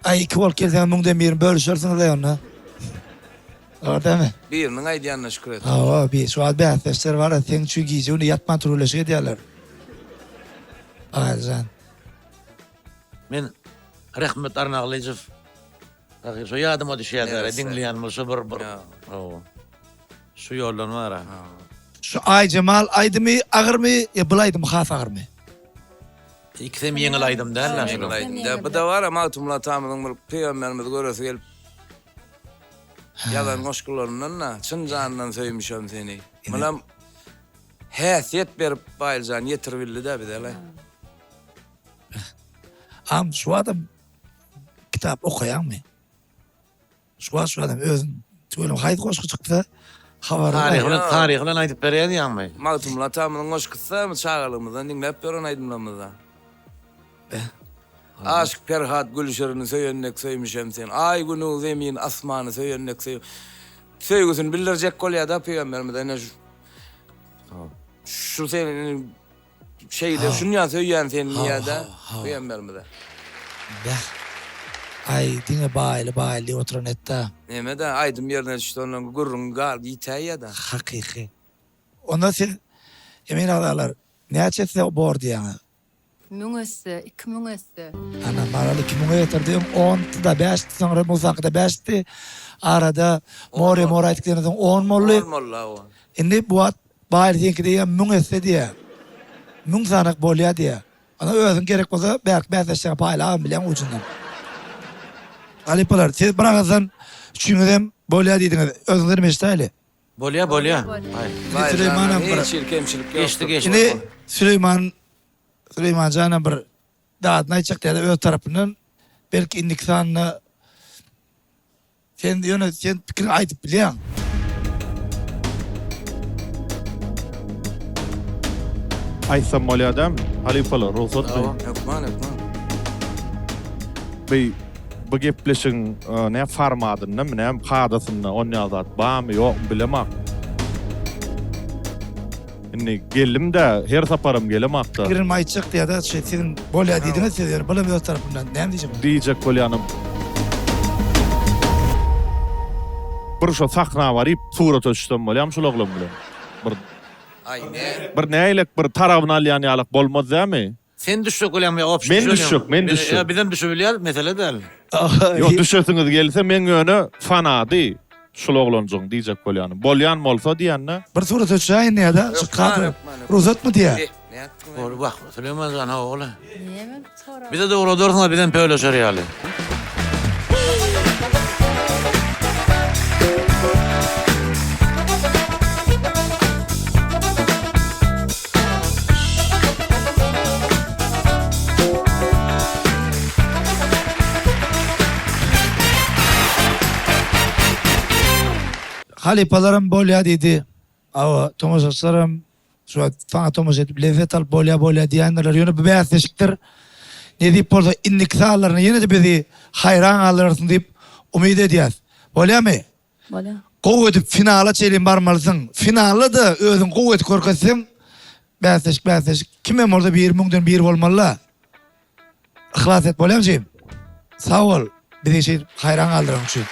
Ay 2 ol kelsen müngden birini bölüşürsünüz da yonna. Orada mı? Birinin aydiyanına şükür et. Aa bir şu an beyazlaşlar var ya sen şu giyici onu yatman turulaşı ediyorlar. Ağzan. Men Rahmet Arnaqlıcıv. Ahir şu yadıma düşýär, dinleýän bolsa bir. Şu ýoldan var ha. Şu ay Cemal aydı mı ağır mı ya bulaydı mı has ağır mı? İkisem yeňil aýdym däl. Bu da var ama tumla tamamın bir peygamberimiz göresi gelip yalan koşkullarından na çın canından söýmüşem seni. Mulam häsiýet berip baýyljan ýetirbildi de bidele. Am şu adam kitap okuyan mı? Şu adam özün tüylüm hayt koşku çıktı. Tarihlen aýdyp berýär ýa-mı? Mağtumla tamamın koşkusa çağalımızdan dinlep beren aydımlamızda. Aşk Ferhat Gülşer'ini söyönnek söymüşem sen. Ay günü zemin asmanı söyönnek söy. Söygüsün bildirecek kolya da peygamberimize şu senin şeyde şunu ya söyleyen senin ya da peygamberimize. Ay dine baylı oturan etta. Neme de aydım yerine düştü onun gurrun gal yitay ya da. Hakiki. Onda sen emin ağlarlar. Ne açetse o bordu yani. Müngesi, 2 müngesi. Ana maralı kimin getirdim 10 da 5 sonra muzakda 5'ti. Arada mora ettiklerden 10 mollu. 10 molla o. Indi bu at bayır diye diye müngesi diye. Müng sanak bolya diye. Ana özün gerek olsa belki ben de şey paylaşım bilen ucundan. Alipalar siz bırakırsan çünkü bolya dediniz. Özünleri meştali. Bolya. Hayır. Süleyman'a Hemşirik geçti. Şimdi Süleyman Can'a bir dağıtına çıktı ya da öz tarafından belki indiksanını sen fikrini aytıp biliyorsun. Aysam moli adam, halifalar, ruhsat bey. Ekman. Bey, bu gepleşin ne formatında mı, ne kadasında, on yazat, bağ mı, yok mu bilemem. Şimdi geldim de, her saparım gelim hatta. Fikrin aytacak ya da senin bolya dediğini seviyorum. Bana bir öz tarafından ne diyeceğim? Diyecek kolyanım. Bir şu sakna var, surat ölçtüm bolyam, şul oğlum bilen. Bir neylek, bir tarafını alyan yalak bolmaz değil mi? Sen düşük olayım ya. Men düşük. Bizden düşük olayım, mesele değil. Yok düşürsünüz gelse men önü fanadı. Şul oğlancoň diyecek kolyanım. Bolyan bolsa diýenne. Bir surat ölçäýin ya da çıkar. Rozat mı diye? Doğru bak, Süleyman Can oğlu. Niye sonra? Bize doğru dursun bizden pöyleşer ýaly. Halipalarım bolya dedi. Ava tomoşaslarım şu an sana tomoş edip lezzet al bolya diyenler yönü bir beyaz teşiktir. Ne deyip orada indiksalarını yine de bizi hayran alırsın deyip umid ediyoruz. Bolya mı? Bolya. Kuvvetip finala çeylin barmalısın. Finalda da özün kuvvet korkasın. Beyaz teşik. Kimem orada bir müngden bir olmalı. İhlas et bolya mıcıyım? Sağ ol. Bizi şey hayran aldırın için.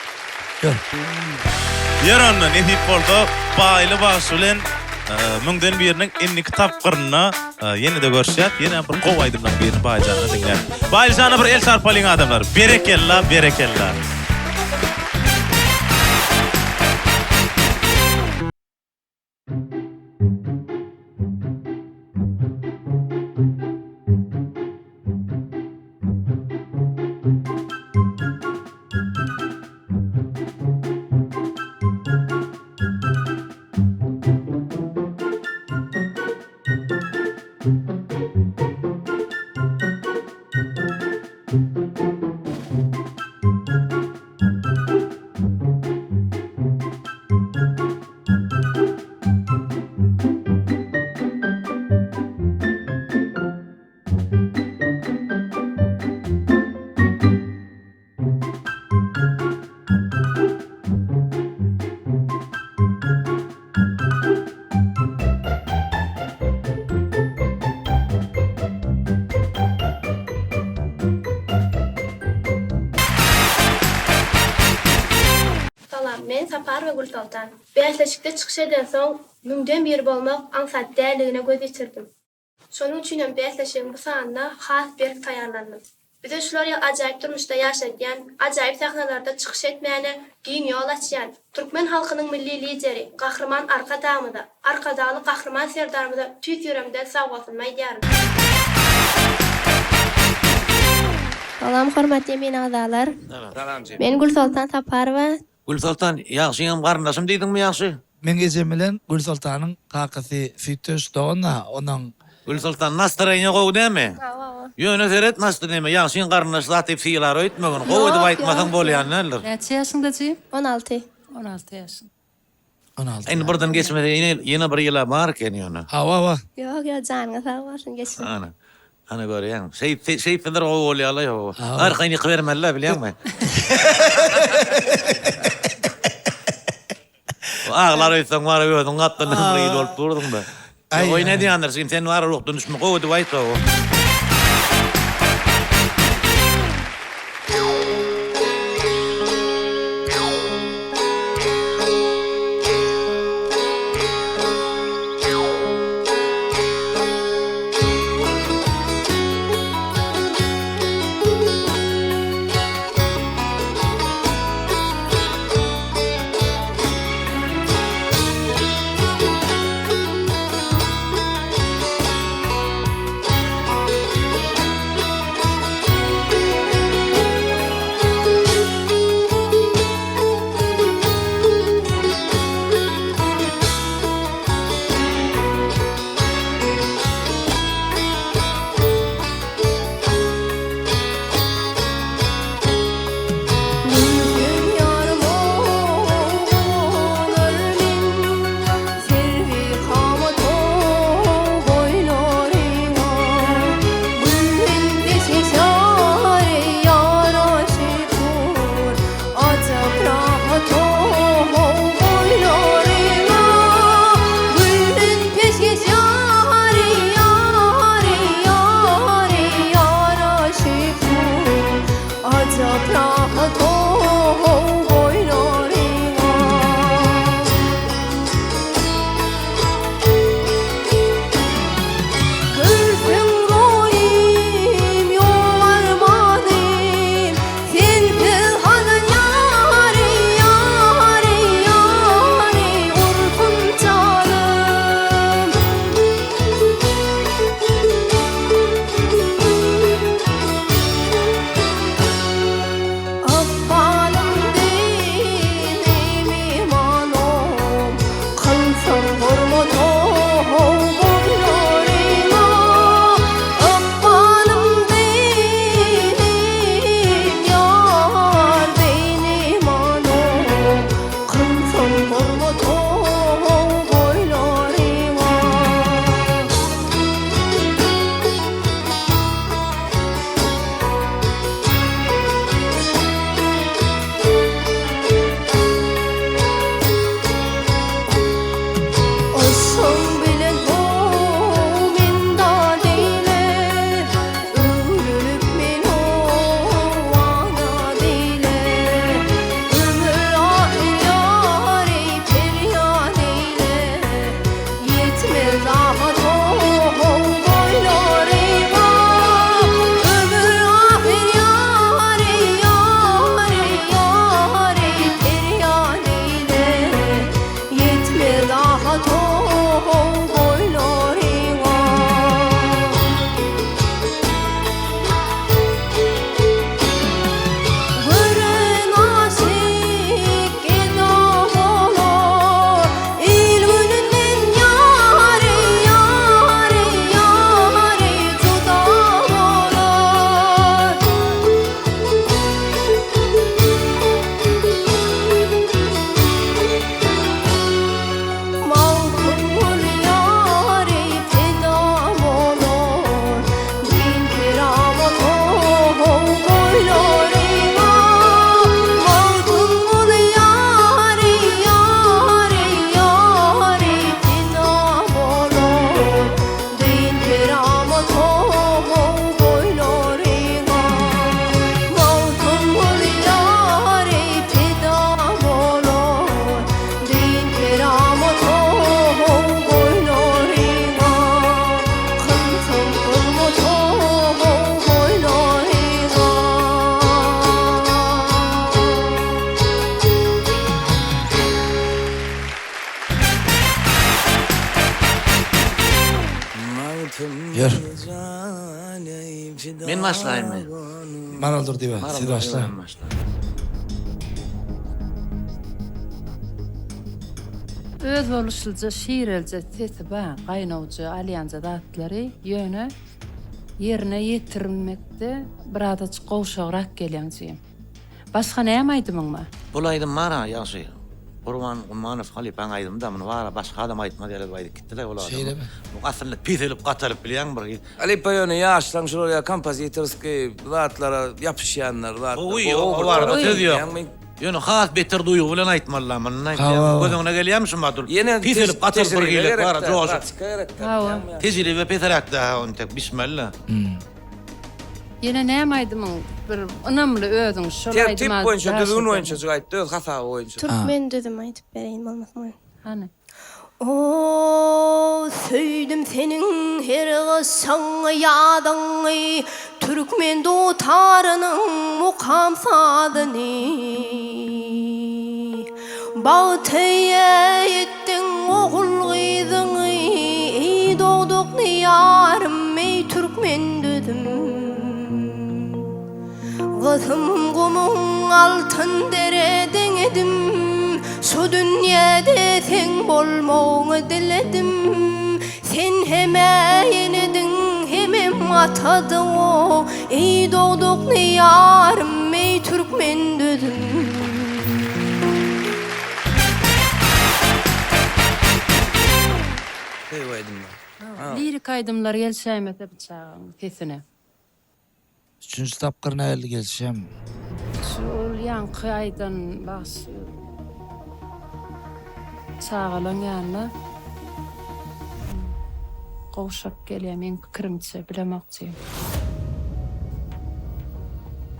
Gör. Yaranna netip bolsa baýly baş bilen müňden biriniň enni kitapgyryna ýene-de görüşýär. Ýene bir gow aýdymdan birini baýjana diňler. Baýjana bir el sarpalyň adamlar. Berekella. Men Sapar we Gülsultan. Beşleşikde çykyş eden soň müňden biri bolmak aňsat däligine göz geçirdim. Şonuň üçin hem beşleşigiň bu sanda has bir taýýarlandy. Bize şular ajaýyp durmuşda ýaşadýan, ajaýyp sahnalarda çykyş etmäne giň ýol açýan türkmen halkynyň milli lideri, gahrman arka dağmyda, arkadaly gahrman serdarmyda tüýt ýüremde sawgatylmaý diýarim. Salam hormatly men agalar. Men Gülsultan Saparova. Gülsultan, ýagşyňam garyndaşym diýdiňmi ýagşy? Men gecem bilen Gülsultanyň kakasy Sütöş dogna onuň Gülsultan nastaryny gowy dämi? Ýöne seret nastaryny ýagşyň garyndaş zat hep fiýlar öýtmegin. Gowy diýip aýtmasaň bolýan näler? Neçe ýaşyňdajy? 16. 16 ýaşyň. 16. Endi birden geçmedi ýene bir ýyla bar eken ýöne. Hawa. Yok ya janyňa sag bolsun geçsin. Ana görýän. Şeýfeder gowy bolýarlar ýa. Arkaýny ýykybermerler bilýärmi? Ağlar öýtseň var öýdüň gatdan bir bolup durdyň da. Oy ne diýanlar, sen var ruhdan düşme gowy diýip aýtma. Men başlayayım. Maraldur diýip. Siz başla. Öz oluşulca, şiirelce, tetiba, gaynawjy, alyanca datlary ýöne yerine ýetirmekde biradaç gowşagrak gelýänjyň. Başga näme aýdymyňmy? Bulaydym mara ýaşy. Gurban Gumanow Halipan aýdym da muny bara başga adam aýtma diýerler baýdy gitdiler olar. Şeýlemi? Bu aslında piselip gataryp bilýän bir. Ali Payone yaşlan şuraya kompozitorski zatlara yapışyanlar var. O var da söz ýok. Ýöne has beter duýgu bilen aýtmalar many. Gözüňe gelýärmisin batur? Piselip gataryp bir gelip bara joşup. Tejribe peterak da on tek bismillah. Yine näme aýdymyň? Bir ynamly özüň şol aýdymaz. Tip boýunça düzgün boýunça aýtdy, öz hata boýunça. Türkmen dedim aýdyp bereýin bolmasyn. Hani? O söýdüm senin her gaşaňy ýadyňy, Türkmen dotarynyň mukam sadyny. Bagtyýa etdiň ogul gyzyňy, dogdukny ýarym ey Türkmen dedim. Gızım gumum altın dereden edim, şu dünyada sen bolmagyny diledim. Sen heme yenedin, hemem atadın o, ey dogdukny ýarym ey Türkmen dedim. Lirik aýdymlar gelşämete bıçağın kesine. Üçüncü tapkır näli gelşem? Şol ýanky aýdan bas çağalan ýanyna gowşap gelýär men pikirimçe bilemokçy.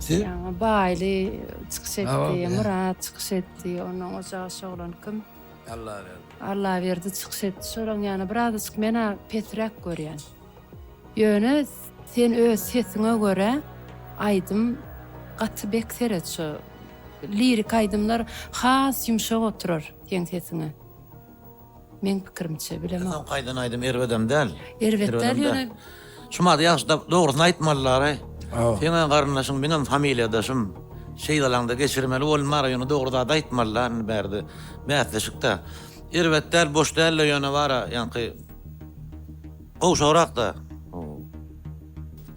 Siz? Ýa baýly çykyş etdi, Murat çykyş etdi, onuň ojagy şoglan kim? Allah verdi. Allah berdi çykyş etdi. Şolaň ýany birazcık mena petrak görýän. Ýöne sen öz sesiňe göre aýdym gaty bek seret şu lirik aýdymlar has ýumşak oturar teň sesiňe. Men pikirimçe bilemem. Sen gaýdan aýdym Erwedem däl. Erwedem ýöne. Şumady ýaşda dogrusyny aýtmalylar. Seňe garnaşyň meniň familiýadaşym şeýdalanda geçirmeli bolmar ýöne dogruda aýtmalylar berdi. Mätleşikde. Erwedler boş däl ýöne bara ýanky gowşagrak da.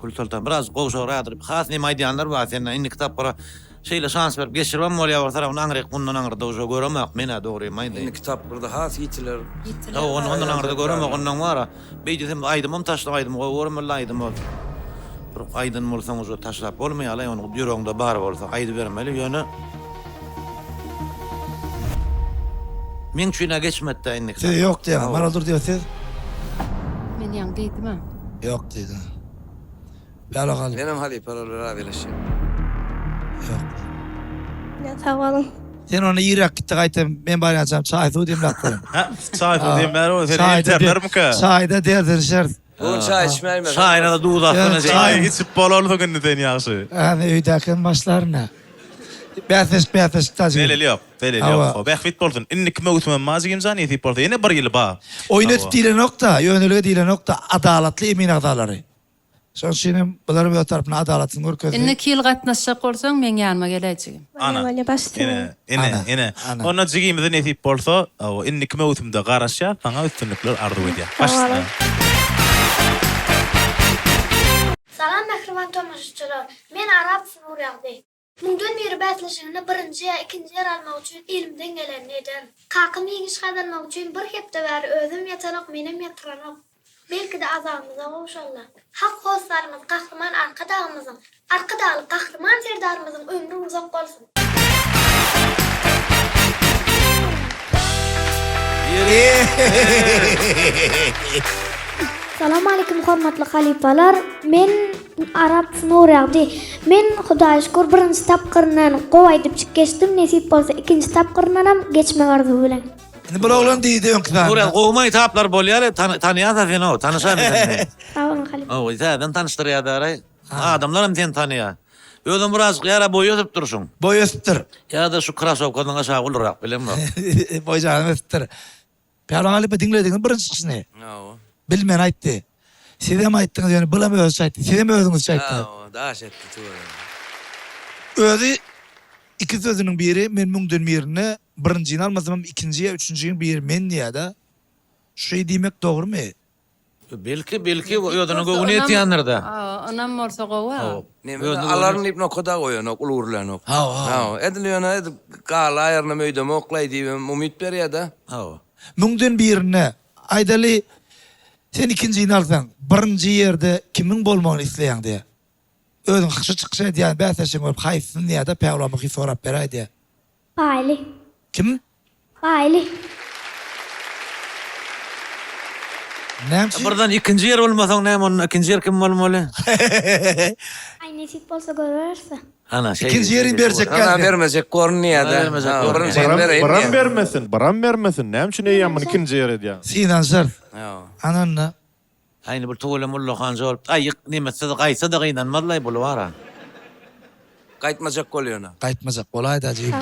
Kulturdan biraz gowşagrak has näme aýdýanlar bar sen indi kitaplara şeýle şans berip geçirmem bolýar tarapyny aňryk bundan aňrda ojo göremek mena dogry maýdy. Indi kitap burada has ýitiler. Ondan aňrda göremek ondan bara beýdem aýdym taşlap aýdym görmeli aýdym. Bir aýdyn bolsaň ojo taşlap bolmaýar ony ýüreginde bar bolsa aýdy bermeli ýöne. Men çüne geçmedi indi. Siz yok diýen, maraldur diýip siz? Men ýan diýdim. Yok diýdi. Bela galy. Benim halipalar radyleşýär. Yok. Ya sağ olun. Sen onu ýirak gitdi gaýtam, men barýançam çaý suw diýip lakdym. Çaý suw diýip bäri o seni internermika. Çaýda derdirşer. Bu çay içmeyme. Çayına da duğdatını çay içip bolalı günü den ýaşy. Hani öýdäkin başlaryna. Bäses tazy. Beleli yok, beleli yok. Bähfit boldun. Inni kime utman mazigim zany etip boldy. Ene bir ýyl ba. Oýnatyp diýilen nokta, ýönelge diýilen nokta adalatly emin agdalary. Şol şenem bular bu tarapyna adalatyny görkezdi. Indi kil gatnaşjak bolsaň men ýanyma geläjigim. Ana. Ene. Ona jigimizden etip bolsa, o inni kime utmda garaşýa, taňa üstünlikler ardy edýär. Başla. Salam mehriban tomaşçylar. Men Arap Suriyagdy. Mundan beri bätleşigine birinji, ikinji yer almak üçin ilimden gelen eden. Kakym ýeňiş gadanmak üçin bir hepde bäri özüm ýetanak, menem ýetiranak. Belki de azamyza gowşanlar. Hak hoslarymyz, gahrman arka dağymyzyň, arka dağly gahrman serdarymyzyň ömrü uzak bolsun. Salam aleykum hormatly halipalar. Men Arap Suriyagdy. Men Hudaýa şükür birinji tapkyryndan gowy aýdyp çykgeçdim. Nesip bolsa ikinji tapkyryndan ham geçmek arzu bilen. Indi bu oglan diýdi öňküden. Buraya gowma taplar bolýar, tanýar sen o, tanışam sen. Sağ olun halipa. O, zaten tanıştırýar. Adamlar hem sen tanýar. Özüm biraz ýara boý ösüp durşuň. Boý ösüpdir. Ya da şu krasowkadan aşağı ulrak bilemmi? Boýjany ösüpdir. Pärlan alyp diňlediň birinji çykyşyny. Bilmen aýtdy. Siz hem aýtdyňyz, ýöne bulam öz aýtdy. Siz hem özüňiz aýtdyňız. Daş etdi tu. Özü iki sözünün biri men müňden birine birincini almasam ikinciye üçüncüyün biri men diýär-de. Şu şey diýmek dogrymy? Belki ýodunyň göwüni ýetýändir-de. Anam bolsa gowa. Alarny ipne koda goýan, ulurlan. Ha, edilýän gala aýryny möýdem oklaý diýip umyt berýär-de. Ha. Müňden birine aýdaly sen ikincini alsaň, birinji ýerde kimiň bolmagyny isleýäň diýär. Özüň hyşy çykşy diýär, bäsleşiň bolup haýsyn diýär-de peýgamberimiz sorap beräýdi diýär. Baýly. Kim? Baýly. Näçe? Birden ikinji yer bolmasaň näme onun ikinji yer kim bolmaly? Ay nesip bolsa görerse. Ana şey. İkinci yeri bersek Ana geldi. bermesek gorunýar-da. Baran bermesin. Näme üçin eýýän ikinji ýere diýär. Sinansar. Ananna. Ayni bir tuğla mulla han jolup aýyk nimetse gaýsa da gaýnanmazlay bolwara. Gaýtmajak bolýar. Gaýtmajak bolaýda jyp.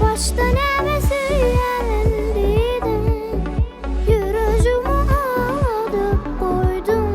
Başta näme söýýändidim, ýüregimi adyp goýdum.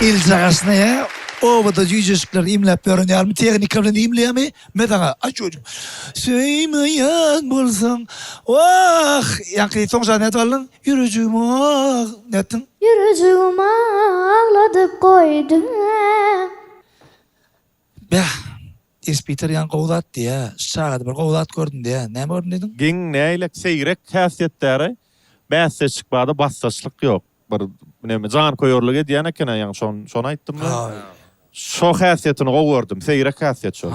İlzagasına ya. O vada cücüşükler imlap öğreniyor mu? Tekniklerini imleyeyim mi? Mesela açıyorum. Söylemeyen bulsan. Vah! Yankı sonuçta ne etvalın? Yürücüğüm ah. Ne ettin? Yürücüğüm ağladıp koydum. Be. Espiter yan kovdat diye. Şağıdı bir kovdat gördün diye. Ne gördün dedin? Giň näýlek seýrek häsiýetleri bässe çykbada bassaçlyk ýok. Bir näme jan koýarlyk edýän eken ýa şonu aýtdym ben. Şo häsiýetini gowurdum. Seýrek häsiýet şo.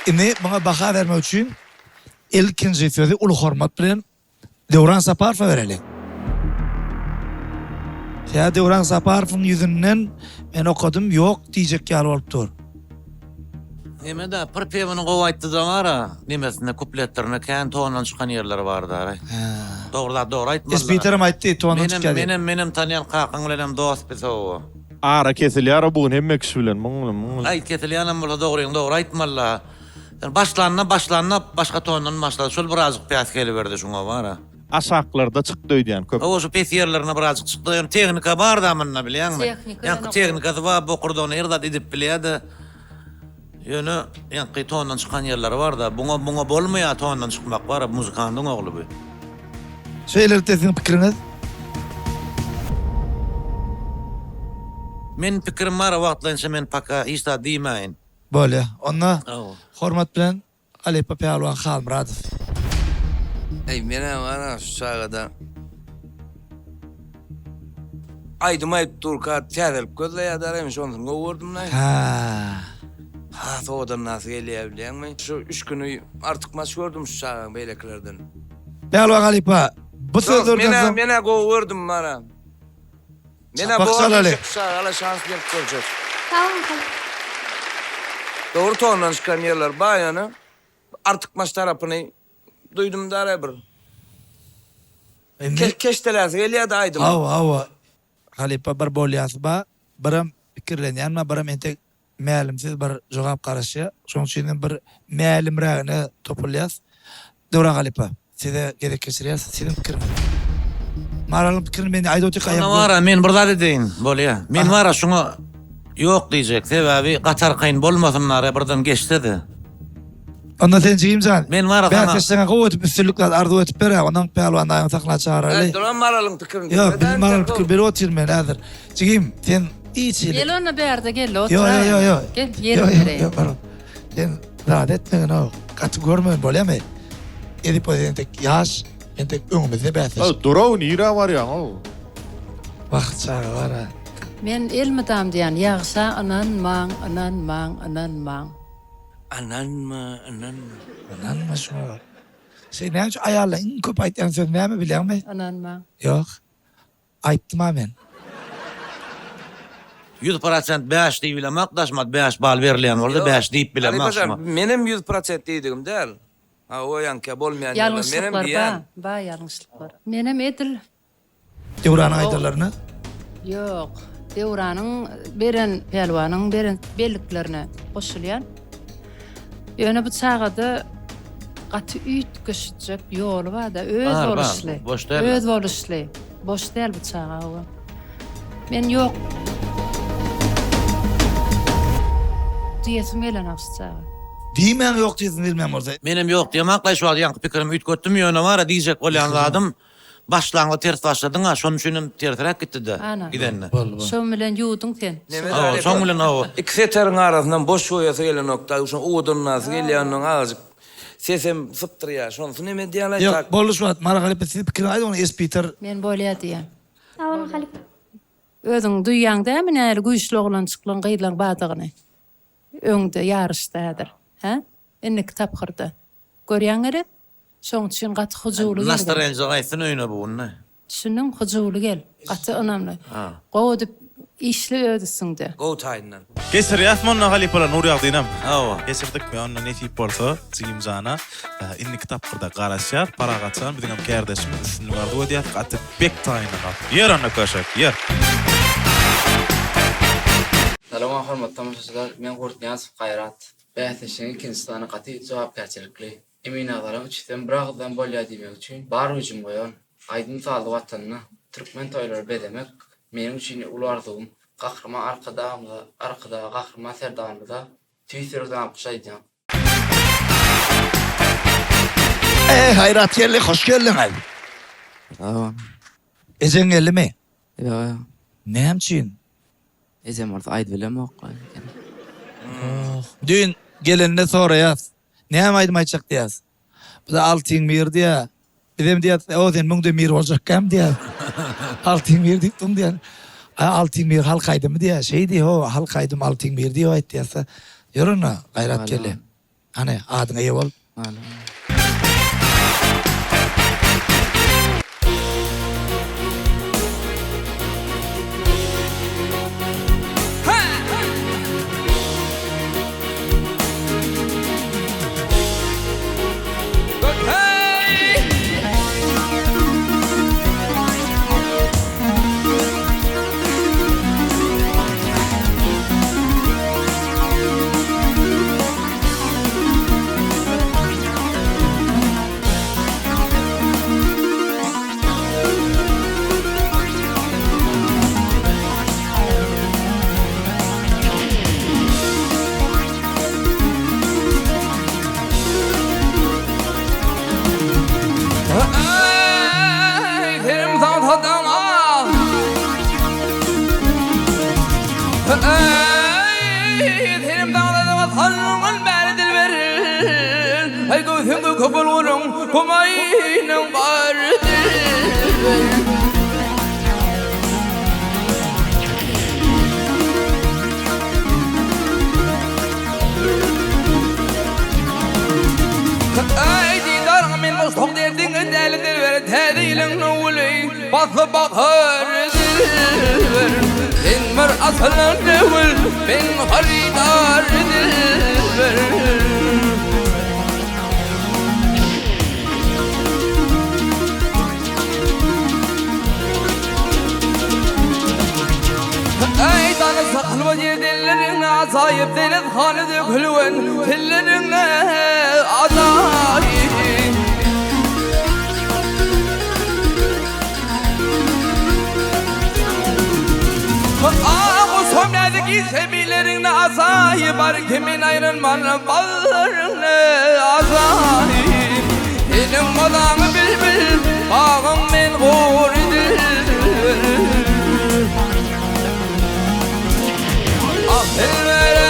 Indi bana baha vermek için ilkinci sözü ulu hormat bilen Devran Saparov'a verelim. Ya Devran Saparov'un yüzünden ben okudum yok diyecek yer olup dur. Nime de pır pevini gowaýtdy zaňara, nimesinde kupletlerine kän tonan çykan yerleri bar da. Doğru aýtmalar. Espiterim aýtdy tonan çykan. Menem tanýan kakyň bilen dost biz o. Ara kesilýär bugun hemme kişi bilen muňlum. Aýt kesilýänem bola doğru aýtmalar. Başlanna başga tonan başlady. Şol birazjyk päs geliberdi şoňa bara. Aşaklarda çykdy diýen köp. O şu pes yerlerine birazjyk çykdy. Yani tehnika bar da manna bilýänmi? Ýa tehnikasy bar, bu kurdan irdat edip bilýärdi. Ýöne ýa tonan çykan yerleri bar da. Buňa bolmaýar tonan çykmak bar, muzykanyň ogly bu. Şeýler tesin pikiriňiz? Men pikirim var wagtlança men paka hiç da diýmäýin. Böyle. Onna hormat bilen Ali Papalwan Halmuradov. Ey mene bana şu çağda. Aydım ayıp durka tədelip gözle daraymış onu gowurdum lan. Ha soğudan nasıl geliyor mi? Şu 3 günü artık maç gördüm şu çağın beyleklerden. Palwan Ali Pa. Bu sözlerden mene gowurdum bana. Mene bu ala şans verip göreceğiz. Tamam. Doğru tondan çıkan yerler bayanı. Artık maç tarafını duydum da araya bir. Keşteler geliyor da aydım. Ava. Halipa bir bolyası ba. Birim pikirlenýän ma birim entek mälimsiz bir jogap garaşy. Şoň üçin bir mälimrägini topulýas. Döwran Halipa. Size gerek geçirýäs. Sizin pikiriňiz. Maralyň pikirini men aýdaty gaýap. Ona wara men bir zat edeýin bolýa. Men wara şoňa ýok diýjek. Sebäbi gatar kayın bolmasynlar birden geçdi. Onda sen çiğimcan. Men wara ben sana gowy üstünlükler arzu etip bere. Ondan Palwan daýan sakla çağırali. Duran Maralyň pikirini. Yok, bizim Maralyň pikir beri oturmen hazır. Çiğim sen iç. Gel ona berde gel otur. Yo. Gel yerim. Yo. Sen rahat etmeyin o. Katı görmeyin bolýarmy? Edip tek yaş, entek öňümizde bäsleş. Duraw nira var ya o. Wagt çağı var. Men elmedam diýen ýagşa anan maň. Ananma şu. Sen näçe aýarlaryň köp aýtýan söz näme bilýärmi? Ananma. Yok. Aýtdym men. 100% 5 diýip bilemek daşmat 5 bal berilýän boldy 5 diýip bilemek. Menem 100% diýdim däl. Ha o ýanka bolmaýan menem diýen. Ba ýalňyşlyk bar. Menem edil. Devran aýdalarını? Yok. Devranyň beren Palwanyň beren belliklerine goşulýan. Ýöne bu çağda gaty üýtgeşjek ýoly bar da öz boluşly. Öz boluşly. Boş däl bu çağa o. Men yok. Diýesim gelen afsa. Diýmän ýok diýsin bilmem bolsa. Menem ýok diýmakla şu ýanky pikirim üýtgetdim ýöne wara diýjek bolýan zadym. Başlangy ters başladyň ha, şonuň üçin terterek gitdi-de. Gidenne. Şoň bilen ýuwdyň sen. Şoň bilen o. İki seteriň arasyndan boş goýasy gelen nokta, şoň uwdun nasy gelýäniň azyk sesem sypdyrýar. Şonu näme diýerler? Ýok, boluşmat. Mara Halipa siz pikirini aýdy, onu espiter. Men bolýar diýen. Tamam Halipa. Özüň duýýan dämi näle güýçli oglan çyklan gyýlan badygyny. Öňde ýarışdadyr. Ha? Enne kitap gyrdy. Görýäňeri? Şoň üçin gaty huzurly gel. Nastar elje gaýsyn öýüne buny. Şunun huzurly gel. Gaty önemli. Gowy işli ödüsüňde. Go taýdan. Kesir ýasmanyna Halipalar nur ýagdynam. Kesirdik mi onda netip bolsa, çiğimjana. Inni kitap gyrda garaşýar, paragaçan biziň hem kärdeşimiz ismini bardy diýip gaty bek taýyna gap. Yer ana köşek, yer. Salam hormatly tamaşaçylar, men Gurtňaz Gaýrat. Bäsleşiň ikinji sany gaty jogapkärçilikli. Emin agaram üçden biragdan bolýar diýmek üçin bar hüjüm goýan, aýdym saly watanyna türkmen toýlary bedemek Mening üçin ulu arzum gahrama arkada gahrama serdanmyza tüýsürden apşaýdym. Hayrat geldi, hoş geldin abi. Tamam. Ezen geldi mi? Ya. Ne için? Ezen varsa aýdyp bilemok. Dün gelenine sonra yaz. Ne hem aydım ayçak diyaz. Bu da altın mirdi ya. Bizim diyaz, o sen mungda mir olacak kam diyaz. Altın mir diktum diyaz. Altın mir halkaydı mı diye. Şey diye o halkaydım altın mir diye o et diyasa. Yoruna gayrat gele. Hani adına iyi ol. Basıp bakar dilber Dinmer aslan devil Ben haridar dilber Ey tanı saklı yerdellerin azayip deniz hanı dökülün Tillerin azayip Ağu sömledik sebilerin azayı var kimin ayrılman balların azayı Elim odanı bilbil ağım ben guridir Ah elvere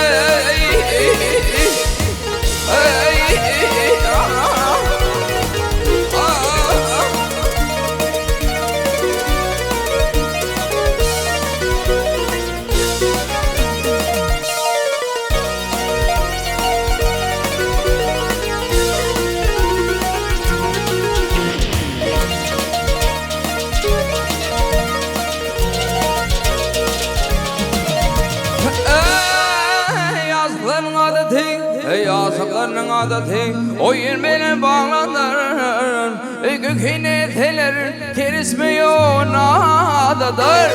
Yazıklarının adeti oyun beni bağlanır Gökine teler kerismiyor adadır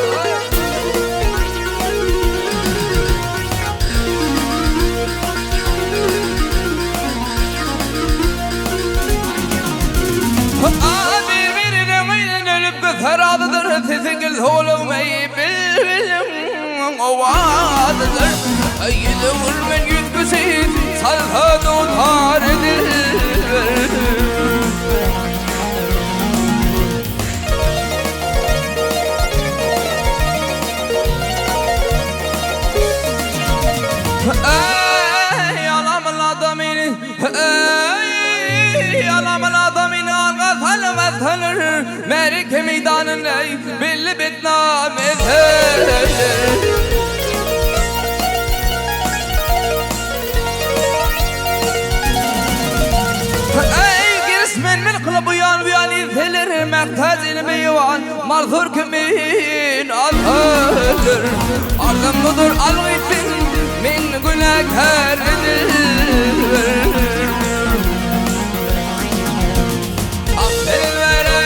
Birbirine ölüp götür adıdır Sizin olmayı bilbilim o adıdır Yedi vurmen yüzgüsün Salha donar dilber Ey alamın adamını Ey alamın adamını Algazal ve tanır Merike meydanın ey Belli bitnam ezer izhelir merkez ilmiyan Marzur kimin alır Ardımlıdır algıysın min günahkardır Affel verey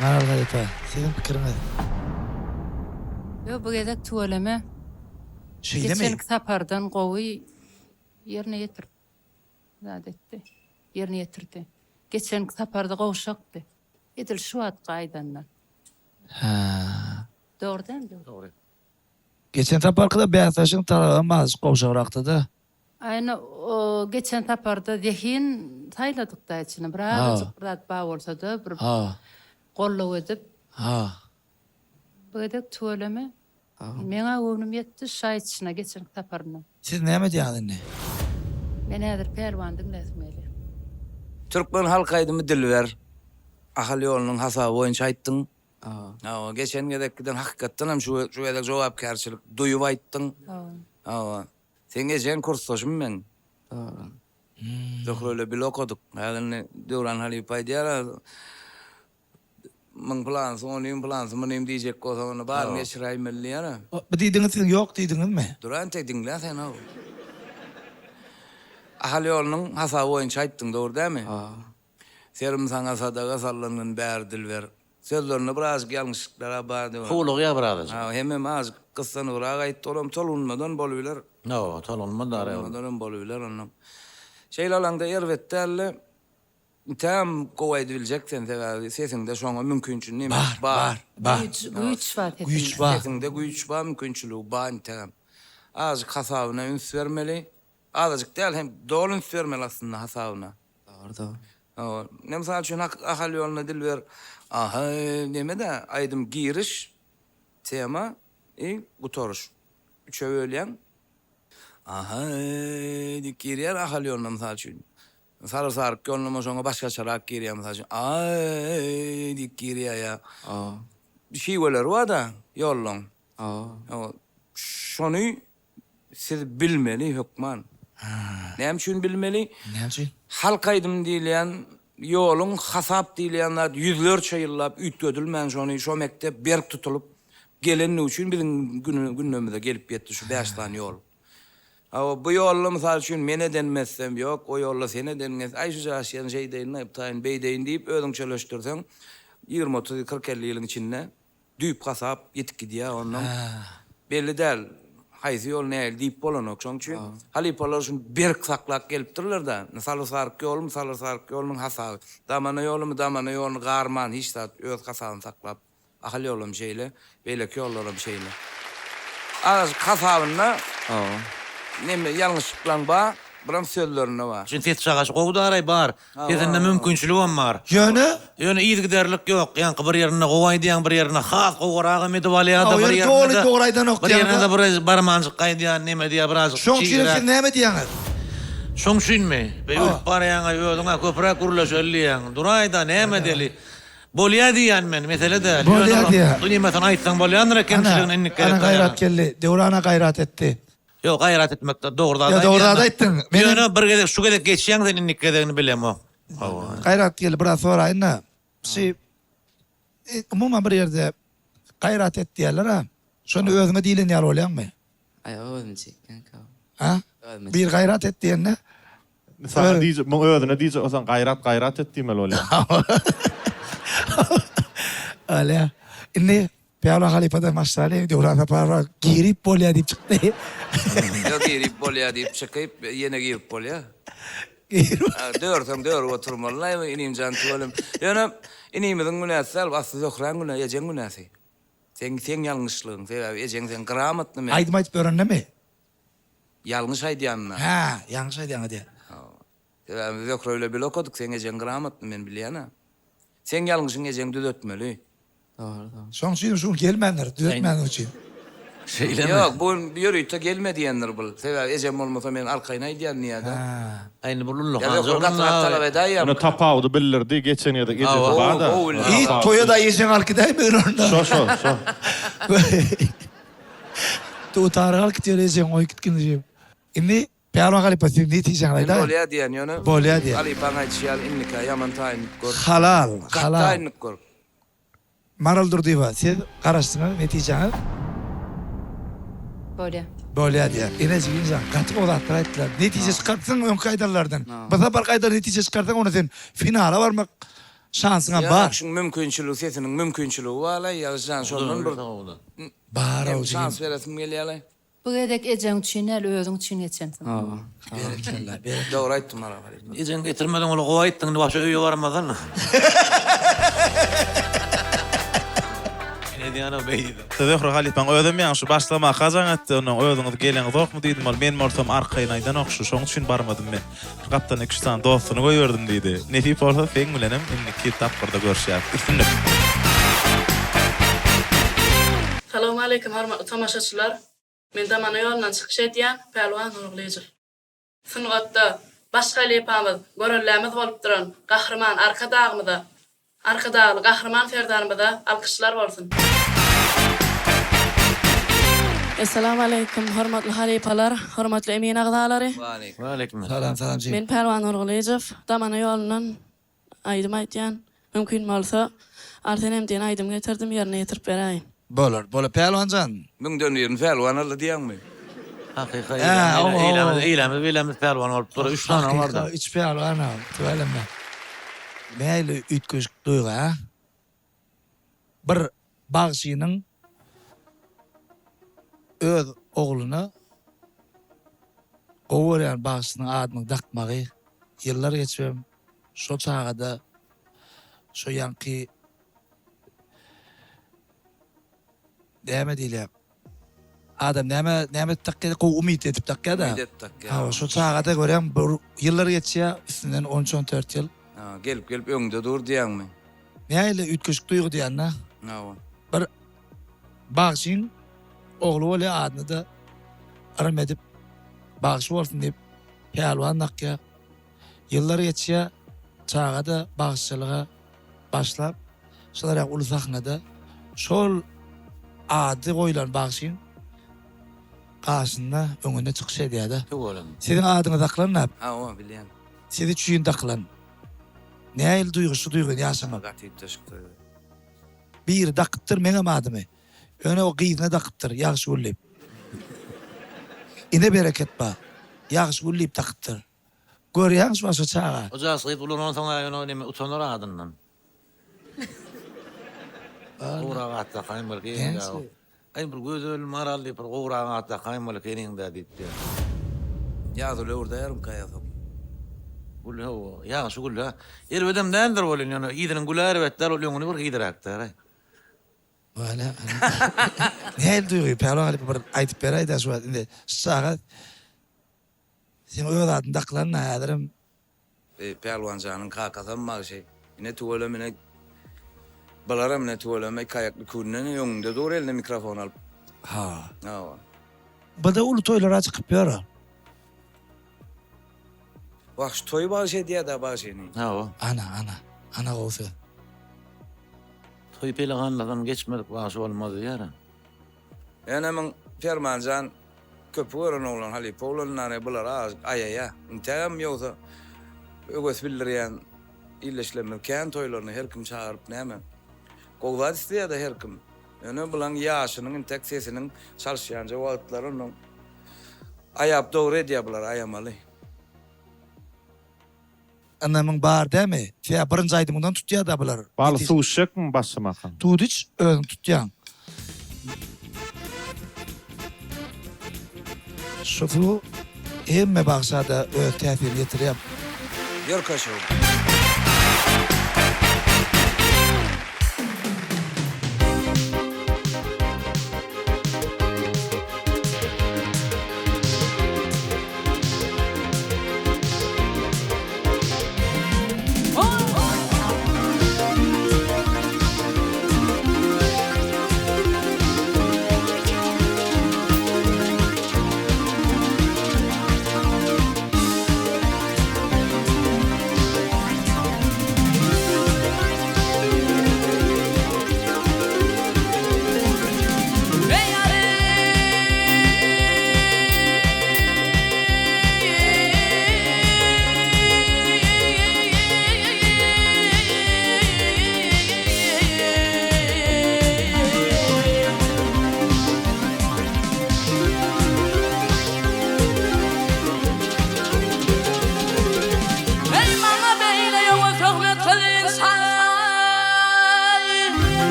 Maral Halipa, senin pikiriňiz. Yo bu gedek tuvaleme. Şeyde Geçen mi? sapardan gowy yerine getir. Zadetti. Yerine getirdi. Geçen saparda gowşakdy. Edil şu at gaýdandan. Ha. Doğru değil mi? Doğru. Geçen taparkada bätaşyň tarabyn maz gowşagrakdy da. Ayna o geçen taparda dehin sayladyk da içine. Ha. Birazcık bağ bolsa da bir Ha. gollaw edip Ha. bu gedek tuvaleme. Meňa öwnüm ýetdi şaý içine geçen taparna. Siz näme diýäňiz? Men häzir perwandyň näsmeli. Türkmen halk aydymy Dilber. Ahal ýolunyň hasaby boýunça aýtdyň. Geçen gedekden hakykatdan hem şu gedek jogapkärçilik duýup aýtdyň. Sen geçen kursdaşym men. Zohraly bil okuduk. Häzirni Döwran Halipa diýär. Mın plan, soňyň plan, mınym diýjek bolsa bar geçiräýmeli ýa. Bu diýdiňiz ýok diýdiňizmi? Duran tek dinle sen o. Ahal ýolunyň hasaby boýunça aýtdyň, dogry dämi? Serim saňa sadaga sallanýan bär Dilber. Sözlerini biraz ýalňyşlyklara bar. Howluk ýa birazajy. Hemme az kıssany urağa aýtdy, olam tolunmadan bolýarlar. No, tolunmadan Tolunmadan bolýarlar onam. Şeýlalanda erwetde tam gowy ediljekden sesinde şoňa mümkinçilik nime Bar. Güýç var. Güýç bar. Sesinde güýç bar, mümkinçilik bar tam. Az hasabyna üns bermeli. Azajyk däl hem dolun üns bermeli aslında hasabyna. Doğru. Ne misal üçin ahal ýoluna Dilber. Aha, neme de aydym giriş tema gutoruş. Üçe bölýän. Aha, dikirýär ahal ýoluna misal üçin. Sarı ýoluna şoňa başgaçarak girýär misal üçin. Ay, dikirýär ýa. Bir şey bolar wa da ýolun. Şonu siz bilmeli hökman. Näme üçin bilmeli? Näme üçin? Halk aydym diýilen ýolun hasap diýilýänler ýüzlerçe ýyllap ütgödülmän şonu şo mektep berk tutulup geleni üçin biziň günnämizde gelip ýetdi şu 5 tane ýol. Bu ýolly mysal üçin mene denmezsem ýok, o ýolly sene denmez. Aý şu jaşyan jeýdeýin, aýtaýyn beýdeýin diýip özüň çeleşdirseň 20-30-40 ýylyň içinde düýüp hasap ýetip gidýär ondan. Belli däl. Haýsy ýol näil diýip bolanok şoňçy. Halipalar şunu berk saklap gelipdirler da. Saly sark ýolunyň hasaby. Damana ýoluny garman hiç zat öz hasabyny saklap. Ahal ýolum şeýle, beýleki ýollarym şeýle. Az hasabyna neme ýalňyşlyklaň bar, biram sözlerine bar. Şin fet şagaş gowdary bar. Sesinde mümkinçiligim bar. Ýöne iýdi giderlik ýok. Ýa bir ýerine gowaý diýen bir ýerine has gowragy medip alýar da bir ýerine. Bir ýerine de bir barmanjyk gaýdýan neme diýär biraz. Şoňçy siz näme diýäňiz? Şoňşynmy? Beýül paraýaňa ýöňe köpräk gurlaşýan. Duraýda näme deli? Bolýa diýän men mesele de. Duýmasan aýtsaň bolýandyr kençiligini innikle. Ana gaýrat geldi. Döwrana gaýrat etdi. Yok gaýrat etmekde dogruda da. Ya dogruda da etdiň. Ýöne bir gedek şu gedek geçýän sen innikledegini bilem o. Gaýrat geldi biraz soraýyn. Şey umuman bir ýerde gaýrat etdiýärler ha. Şonu özüňe diýilen ýar bolýarmy? Özüm çekken ka. Ha? Bir gaýrat etdiýenne. Sana diýje, muň özüne diýje, osan gaýrat etdiýmel bolýar. Öyle. Inni Peygamber Halifa'da maşallah Döwran para girip bolýar diýip çykdy. Yok girip bolýar diýip çykyp ýene girip bolýar. Dör oturmaly inim jan tuvalym. Ýöne inimiň günäsel wasy zohran günä ýejen günäsi. Sen ýalňyşlygyň, sen gramatly men. Aýdym aýtyp öğrenme. Ýalňyş aýdýanna. Ha, ýalňyş aýdýan diýär. Zohra öyle bil okuduk, sen ýejen gramatly men bilýän. Sen ýalňyşyň ýejen düzeltmeli. Şoňçy şu gelmenler, düzeltmän üçin. Yok, bu ýörüýte gelme diýenler bul. Sebäp ejem bolmasa men arkaýna aýdýan niýada. Aýny bulunluk. Onu tapawdy bildirdi, geçen ýerde gece barda. Hiç toýada ýejen alkydaýmy onda. Şo. Tu targal kitýärýän oý kitkinjim. Inni Peygamber Halipa ne diýýän aýda? Bolýar diýen ýöne. Bolýar diýen. Halipa aýtýar innika ýaman taýyn gör. Halal. Taýyn gör. Maral durdyba, siz garaşdyňyz, ne diýýäňiz? Bolýar diýär. Enerji insan gaty olatlar aýtdylar. Netije çykartsaň ön gaýdalardan. Basa bir gaýda netije çykartsaň onu sen finala barmak şansına bar. Şun mümkünçülüğü sesinin mümkünçülüğü wala ýa-da şondan bir Bar o şans beresim gelýär. Bu gedek ejeň üçinel özüň üçin geçensin. Berekella. Dogry aýtdym ara. Ejen getirmeden ol goýaýtdyň başa öýe barmadan. Ne diýany beýdi. Tezehre Halipan ödüm ýaňşy başlama kazan etdi onu özüňiz gelen zokmy diýdim ol men morsam arkaýnaýdan okşy şoň üçin barmadym men. Gapdan 2 tane dostuny goýberdim diýdi. Nefi bolsa feň bilenem indi kitap burada görüşýär. Üstünde. Salamu aleykum hormatly tamaşaçylar. Men Damana ýolundan çykyş edýän Pelwan Nurglyjew. Sungatda baş halypamyz, görellämiz bolup duran gahrman arka dagmyda, arka dagly gahrman ferdarymyza alkyşlar bolsun. Assalamu aleykum hormatly halypalar, hormatly emin agdalary. Wa aleykum Salam salam. Men Pelwan Nurglyjew, Damana ýolundan aýdym aýtýan, mümkin bolsa artenem diýen aýdym getirdim ýerine ýetirip beräýin. Bolar, Pelwanjan. Müň dönýän Pelwan aldy diýäňmi? Hakyky eýlemi Pelwan bolup dur. 3 tane var da. 3 Pelwan tuvalama. Meýle ütköşük duýga. Bir bagşynyň öz ogluny gowurýan bagşynyň adyny dakmagy ýyllar geçip şo çağda şo ýanky diýle adam näme takkada umyt edip takkada. Ha şo çağda görýän bir ýyllar geçýär üstünden 13-14 ýyl. Ha gelip öňde dur diýäňmi? Näile ütköşük duýgu diýänna. Ha. Bir bagşyň oglu bole adyny da aram edip bagşy bolsun diýip Pelwan nakya ýyllar geçýär çağda bagşylyga başlap şolara uly sahnada şol ady goýulan bagşyň gaşynda öňüne çykyş edýär-de. Senin adyňy daklanap. Ha, o bilýän. Seni çüýün daklan. Näil duýgusy duýgan ýaşaňa. Bir dakypdyr meňe adymy. Öne o gyýyna dakypdyr, ýagşy gullip. Ine bereket ba. Ýagşy gullip dakypdyr. Görýäňiz başa çağa. O jasyp ulan soňa ýöne neme utanır adyndan. Gowraga atda kaýmyl geýin. Aý bir gözül marally bir gowraga atda kaýmyl geýinde diýdi. Ýazyly urda ýarym kaýasam. Gulha o, ýagşy gulha. Elbedem dändir bolan ýöne ýydyryň gulary betler oluňy bir gydyrakdyr. Wala. Näil duýgy Pelwan bir aýtyp beräýdi şu indi. Sagat. Sen o ýoldan daklan näderim? Pelwanjanyň kakasam magy. Ine tuwalamine balaram ne tuwalamy kaýakly kunnan ýoňda dur eline mikrofon alyp. Ha. Ha. Bada uly toýlara çykyp ýara. Wagt toý bagy diýär-de bagyny. Ha o. Ana gowsy. Toy pelaganlardan geçmedik bagy bolmady ýara. Ene men Fermanjan köp ören olan hali Polanlary bular aýa. Intam ýoksa öwes bildirýän illeşlemekän toýlaryny her kim çağırıp näme? Gowat istýär-de her kim. Ene bilen ýaşynyň tek sesiniň çalşýanja wagtlarynyň aýap dogry edýär bular aýamaly. Anamyň bar dämi? Şeýle birinji aýdymyndan tutýar da bular. Baly suw şekmi başlamakan? Tudyç özüň tutýan. Şofu hemme bagşada öz täsir ýetirýär. Ýerkaşaw.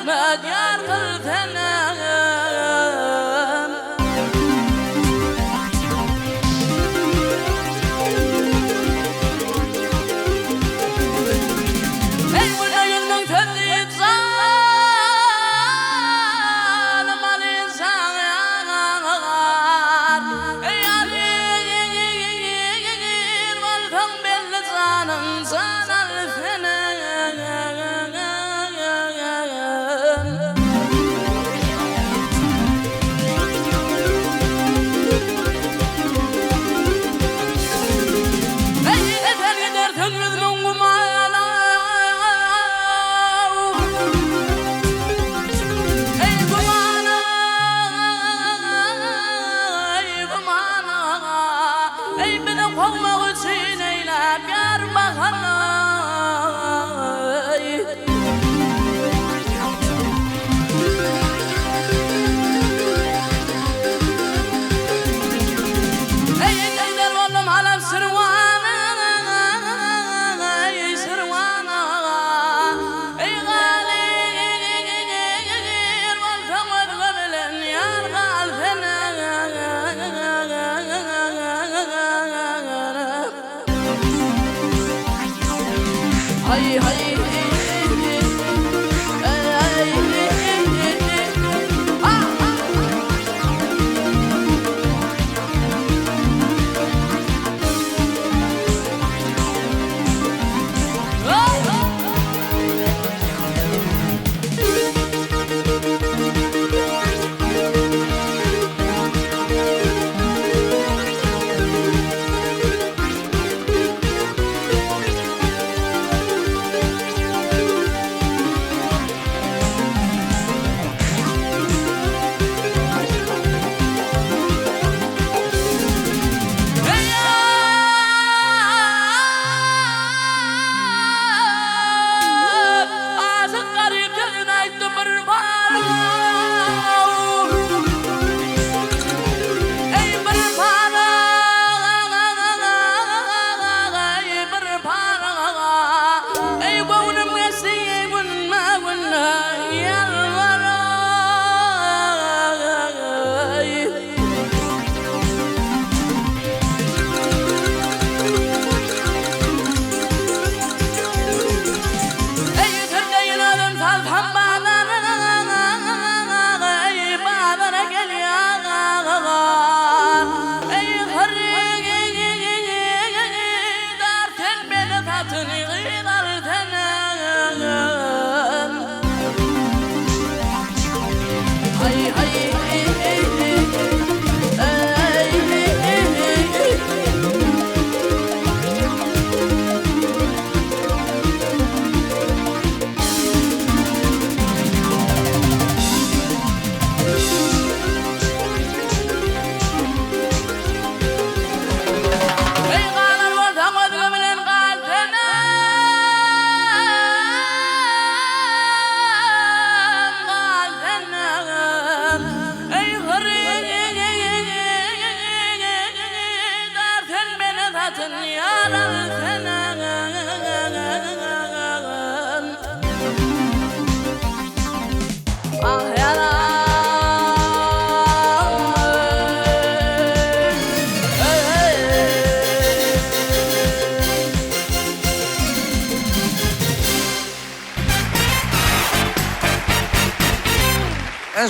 Ahmet yar kıltenem Ey bu dayının tönlüyüp zalim alisan yanar Ey yalir valtan belli zanın zanal fenen Ey yeter gider tönlüdün kumala Ey kumana Ey kumana Ey beni kovmak için eylep yar bahana Ey gider oğlum halam sırvana Ey sırvana Ey galir valtam ödgömelen yar galfena Hay hay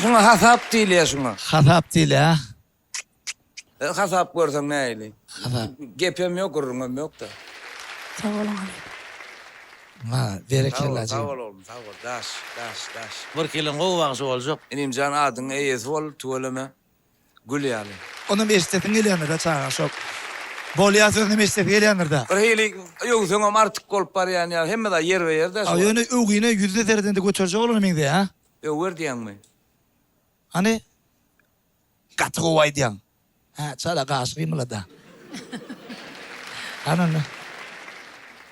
Şuna hasap değil ya şuna. Hasap değil ha. Hasap görsem ne eyle? Hasap. Gepem yok, urumum yok da. Sağ olun. Ha, bereketli Sağ ol acı. oğlum, sağ ol. Daş. Bir kilin kovağısı olacak. Benim can adın eyes ol, tuvaleme. Gül yani. Onun mesletin geliyanır da çağa şok. Bolyasının mesleti geliyanır da. Bir hili yok sonra artık kolp var yani. Hem de yer ve yerde. Ay yöne ögüne yüzde terden de götürce olur mu de ha? Yok ver diyen mi? Hani katı kovay diyan. Ha, çala kaşıyım mı la da. Anan mı?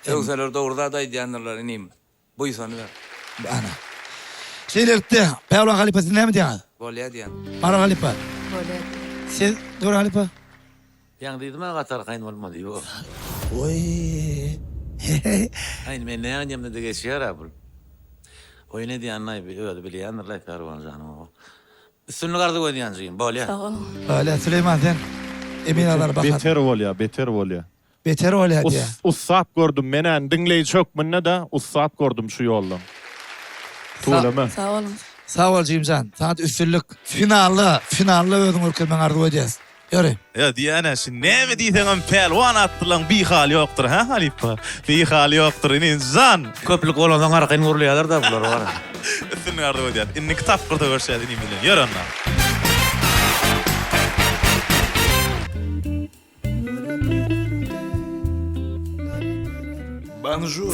Yok sen orada da diyenler ineyim. Buysan ver. Ana. Şeylerdi. Pevlan Halipa dinler mi diyan? Bolya diyen. Mara Halipa. Böyle. Sen doğru Halipa. Yan dedim ben katar kayın olmadı yok. Oy. Aynı ben ne annemde de geçiyor abi. Oyna diýän näme öýde bilýändir Perwan janyň o. Üstünlük ardy goýdýan jyň, bolýa. Sağ olun. Öyle Süleyman sen emin alar bakar. Beter bolýar, beter bolýar. Beter olýar diýär. Ussap gördüm menen dinleýi çökmünne de ussap gördüm şu ýoldan. Tuğlama. Sağ olun. Sağ ol Jimcan. Sana üstünlük finallı özüň ülkemen ardy goýdýas. Ýöre. Ya diýene şu näme diýsen pelwan atdylan bir hal ýokdur ha Halipa. Bir hal ýokdur insan. Köplük bolandan arkayn gurulýarlar da bular var. Üstünlük ardy goýdýar. Inni kitap gurda görşädi ni bilen. Ýör onda.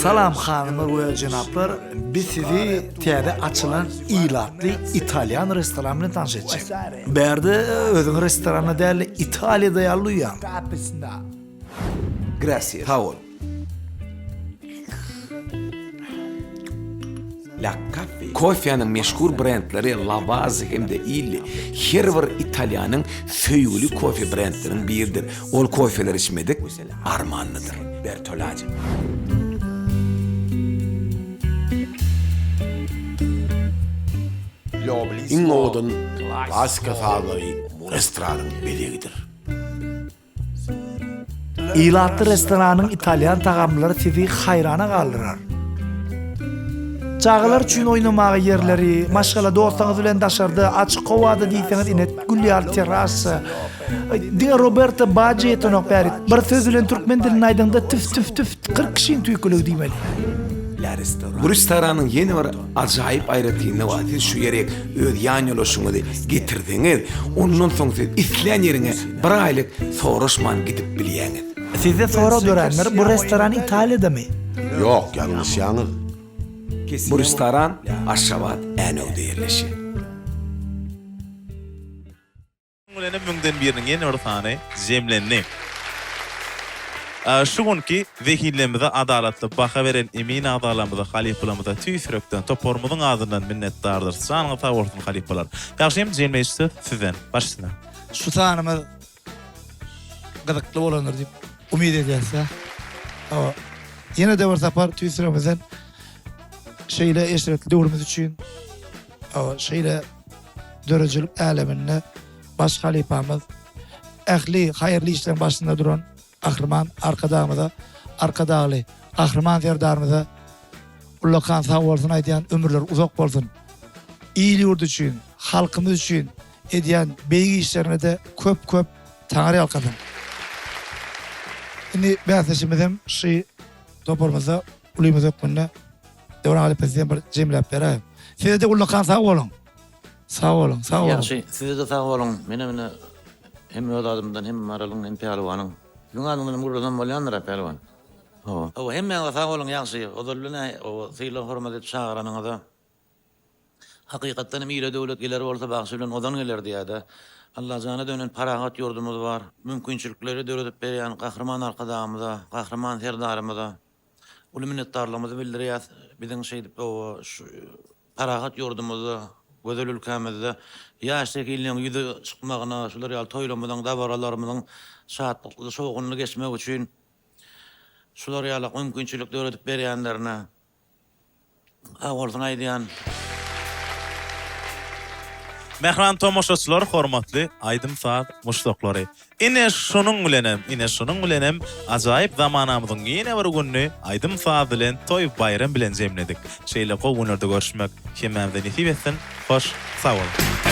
Salam hanımlar ve cenaplar. Biz sizi tiyade açılan ilatlı İtalyan restoranını tanış edeceğiz. Berde özün restoranı değerli İtalya'da yerliyim. Grazie. Sağ ol. La Cafe. Kofe'nin meşhur brandleri Lavazza hem de illi. Her bir İtalyanın söýgüli kofe brandlerinin biridir. Ol kofeler içmedik armanlıdır. Bertolacı. İn oğudun klasika sağlığı restoranın beligidir. İlatlı restoranın İtalyan tagamları sizi hayrana kaldırar. Çağılar üçün oynamağı yerleri, maşgala dostlarınız bilen daşardı, açık kovada diýseniz inet, gülyal terrası. Diňe Roberto Baggio nok berit. Bir söz bilen türkmen dilini aýdanda tüf 40 kişiň tüýküligi diýmeli. Bu restoranın yeni bir acayip ayrıtıyını var. Siz şu yere öz yan yoluşunu getirdiniz. Ondan sonra siz isleyen yerine bir aylık soruşman gidip biliyeniz. Size sonra görenler bu restoran İtalya'da mı? Yok, yanlış yanır. Bu restoran Aşgabat Enöw'de yerleşir. Ulenem müňden biriniň ýene bir sany jemlenni. Şu günki vekillerimize adalatlı baha veren emin adalarımıza, halipalarımıza tüýsürekden, toporumuzun ağzından minnetdardır. Sağlığa sağ olsun halipalar. Yaxşıyım, jemleýişsi sizden, başysına. Şu sanymyz gyzykly bolandyr diýip umid edýäs. Ama ýene de bir sapar tüýsürekden şeýle eşretli döwrümüz üçin, şeýle dörejilik äleminde baş halipamyz, ähli, haýyrly işlerin başynda duran Ahriman arkadagly Ahriman serdarymyza ullakan sağ bolsun aýdýan ömürler uzak bolsun. Iýli ýurt üçin, halkymyz üçin edýän beýgi işlerine de köp taňary alkadym. Indi bäsleşimizem şu topormyza ulymyz öpmünde Döwran aly prezident bir jemläp berýär. Siz de ullakan sağ bolun. Sağ olun. Yaxşı, siz de sağ olun. Mene hem ödadymdan hem maralyň hem pelwanyň. Ýuňanyň guruldan bolýandyr pelwan. O hem men sağ olun yaxşı. Odalyna o syýla hormat edip çağıranyňyza. Hakykatdan ýyla döwlet geleri bolsa bagşy bilen odan geler diýär. Allah jana dönen parahat ýurdumyz bar. Mümkinçilikleri döredip berýän Gahrman arkadagymyza, Gahrman serdarymyza uly minnetdarlygymyzy bildirýär. Biziň şeýdip o parahat ýurdumyzy, gözel ülkemizde ýaşlyk ýylyň ýüze çykmagyna, şular ýaly toýlamyň, dabaralarymyň şadlykly şoguny geçmek üçin şular ýaly mümkinçilik döredip berýänlerine awaldan aýdýan. Mehran tomoşaçylar, hormatly Aydym Saat muşdoklary. Ine şonuň bilenem, ajaýyp zamanamyzyň ýene bir günni Aydym Saat bilen toý bayram bilen jemledik. Şeýle gowy günlerde görüşmek hemmämizde nesip etsin. Hoş, sag bolun.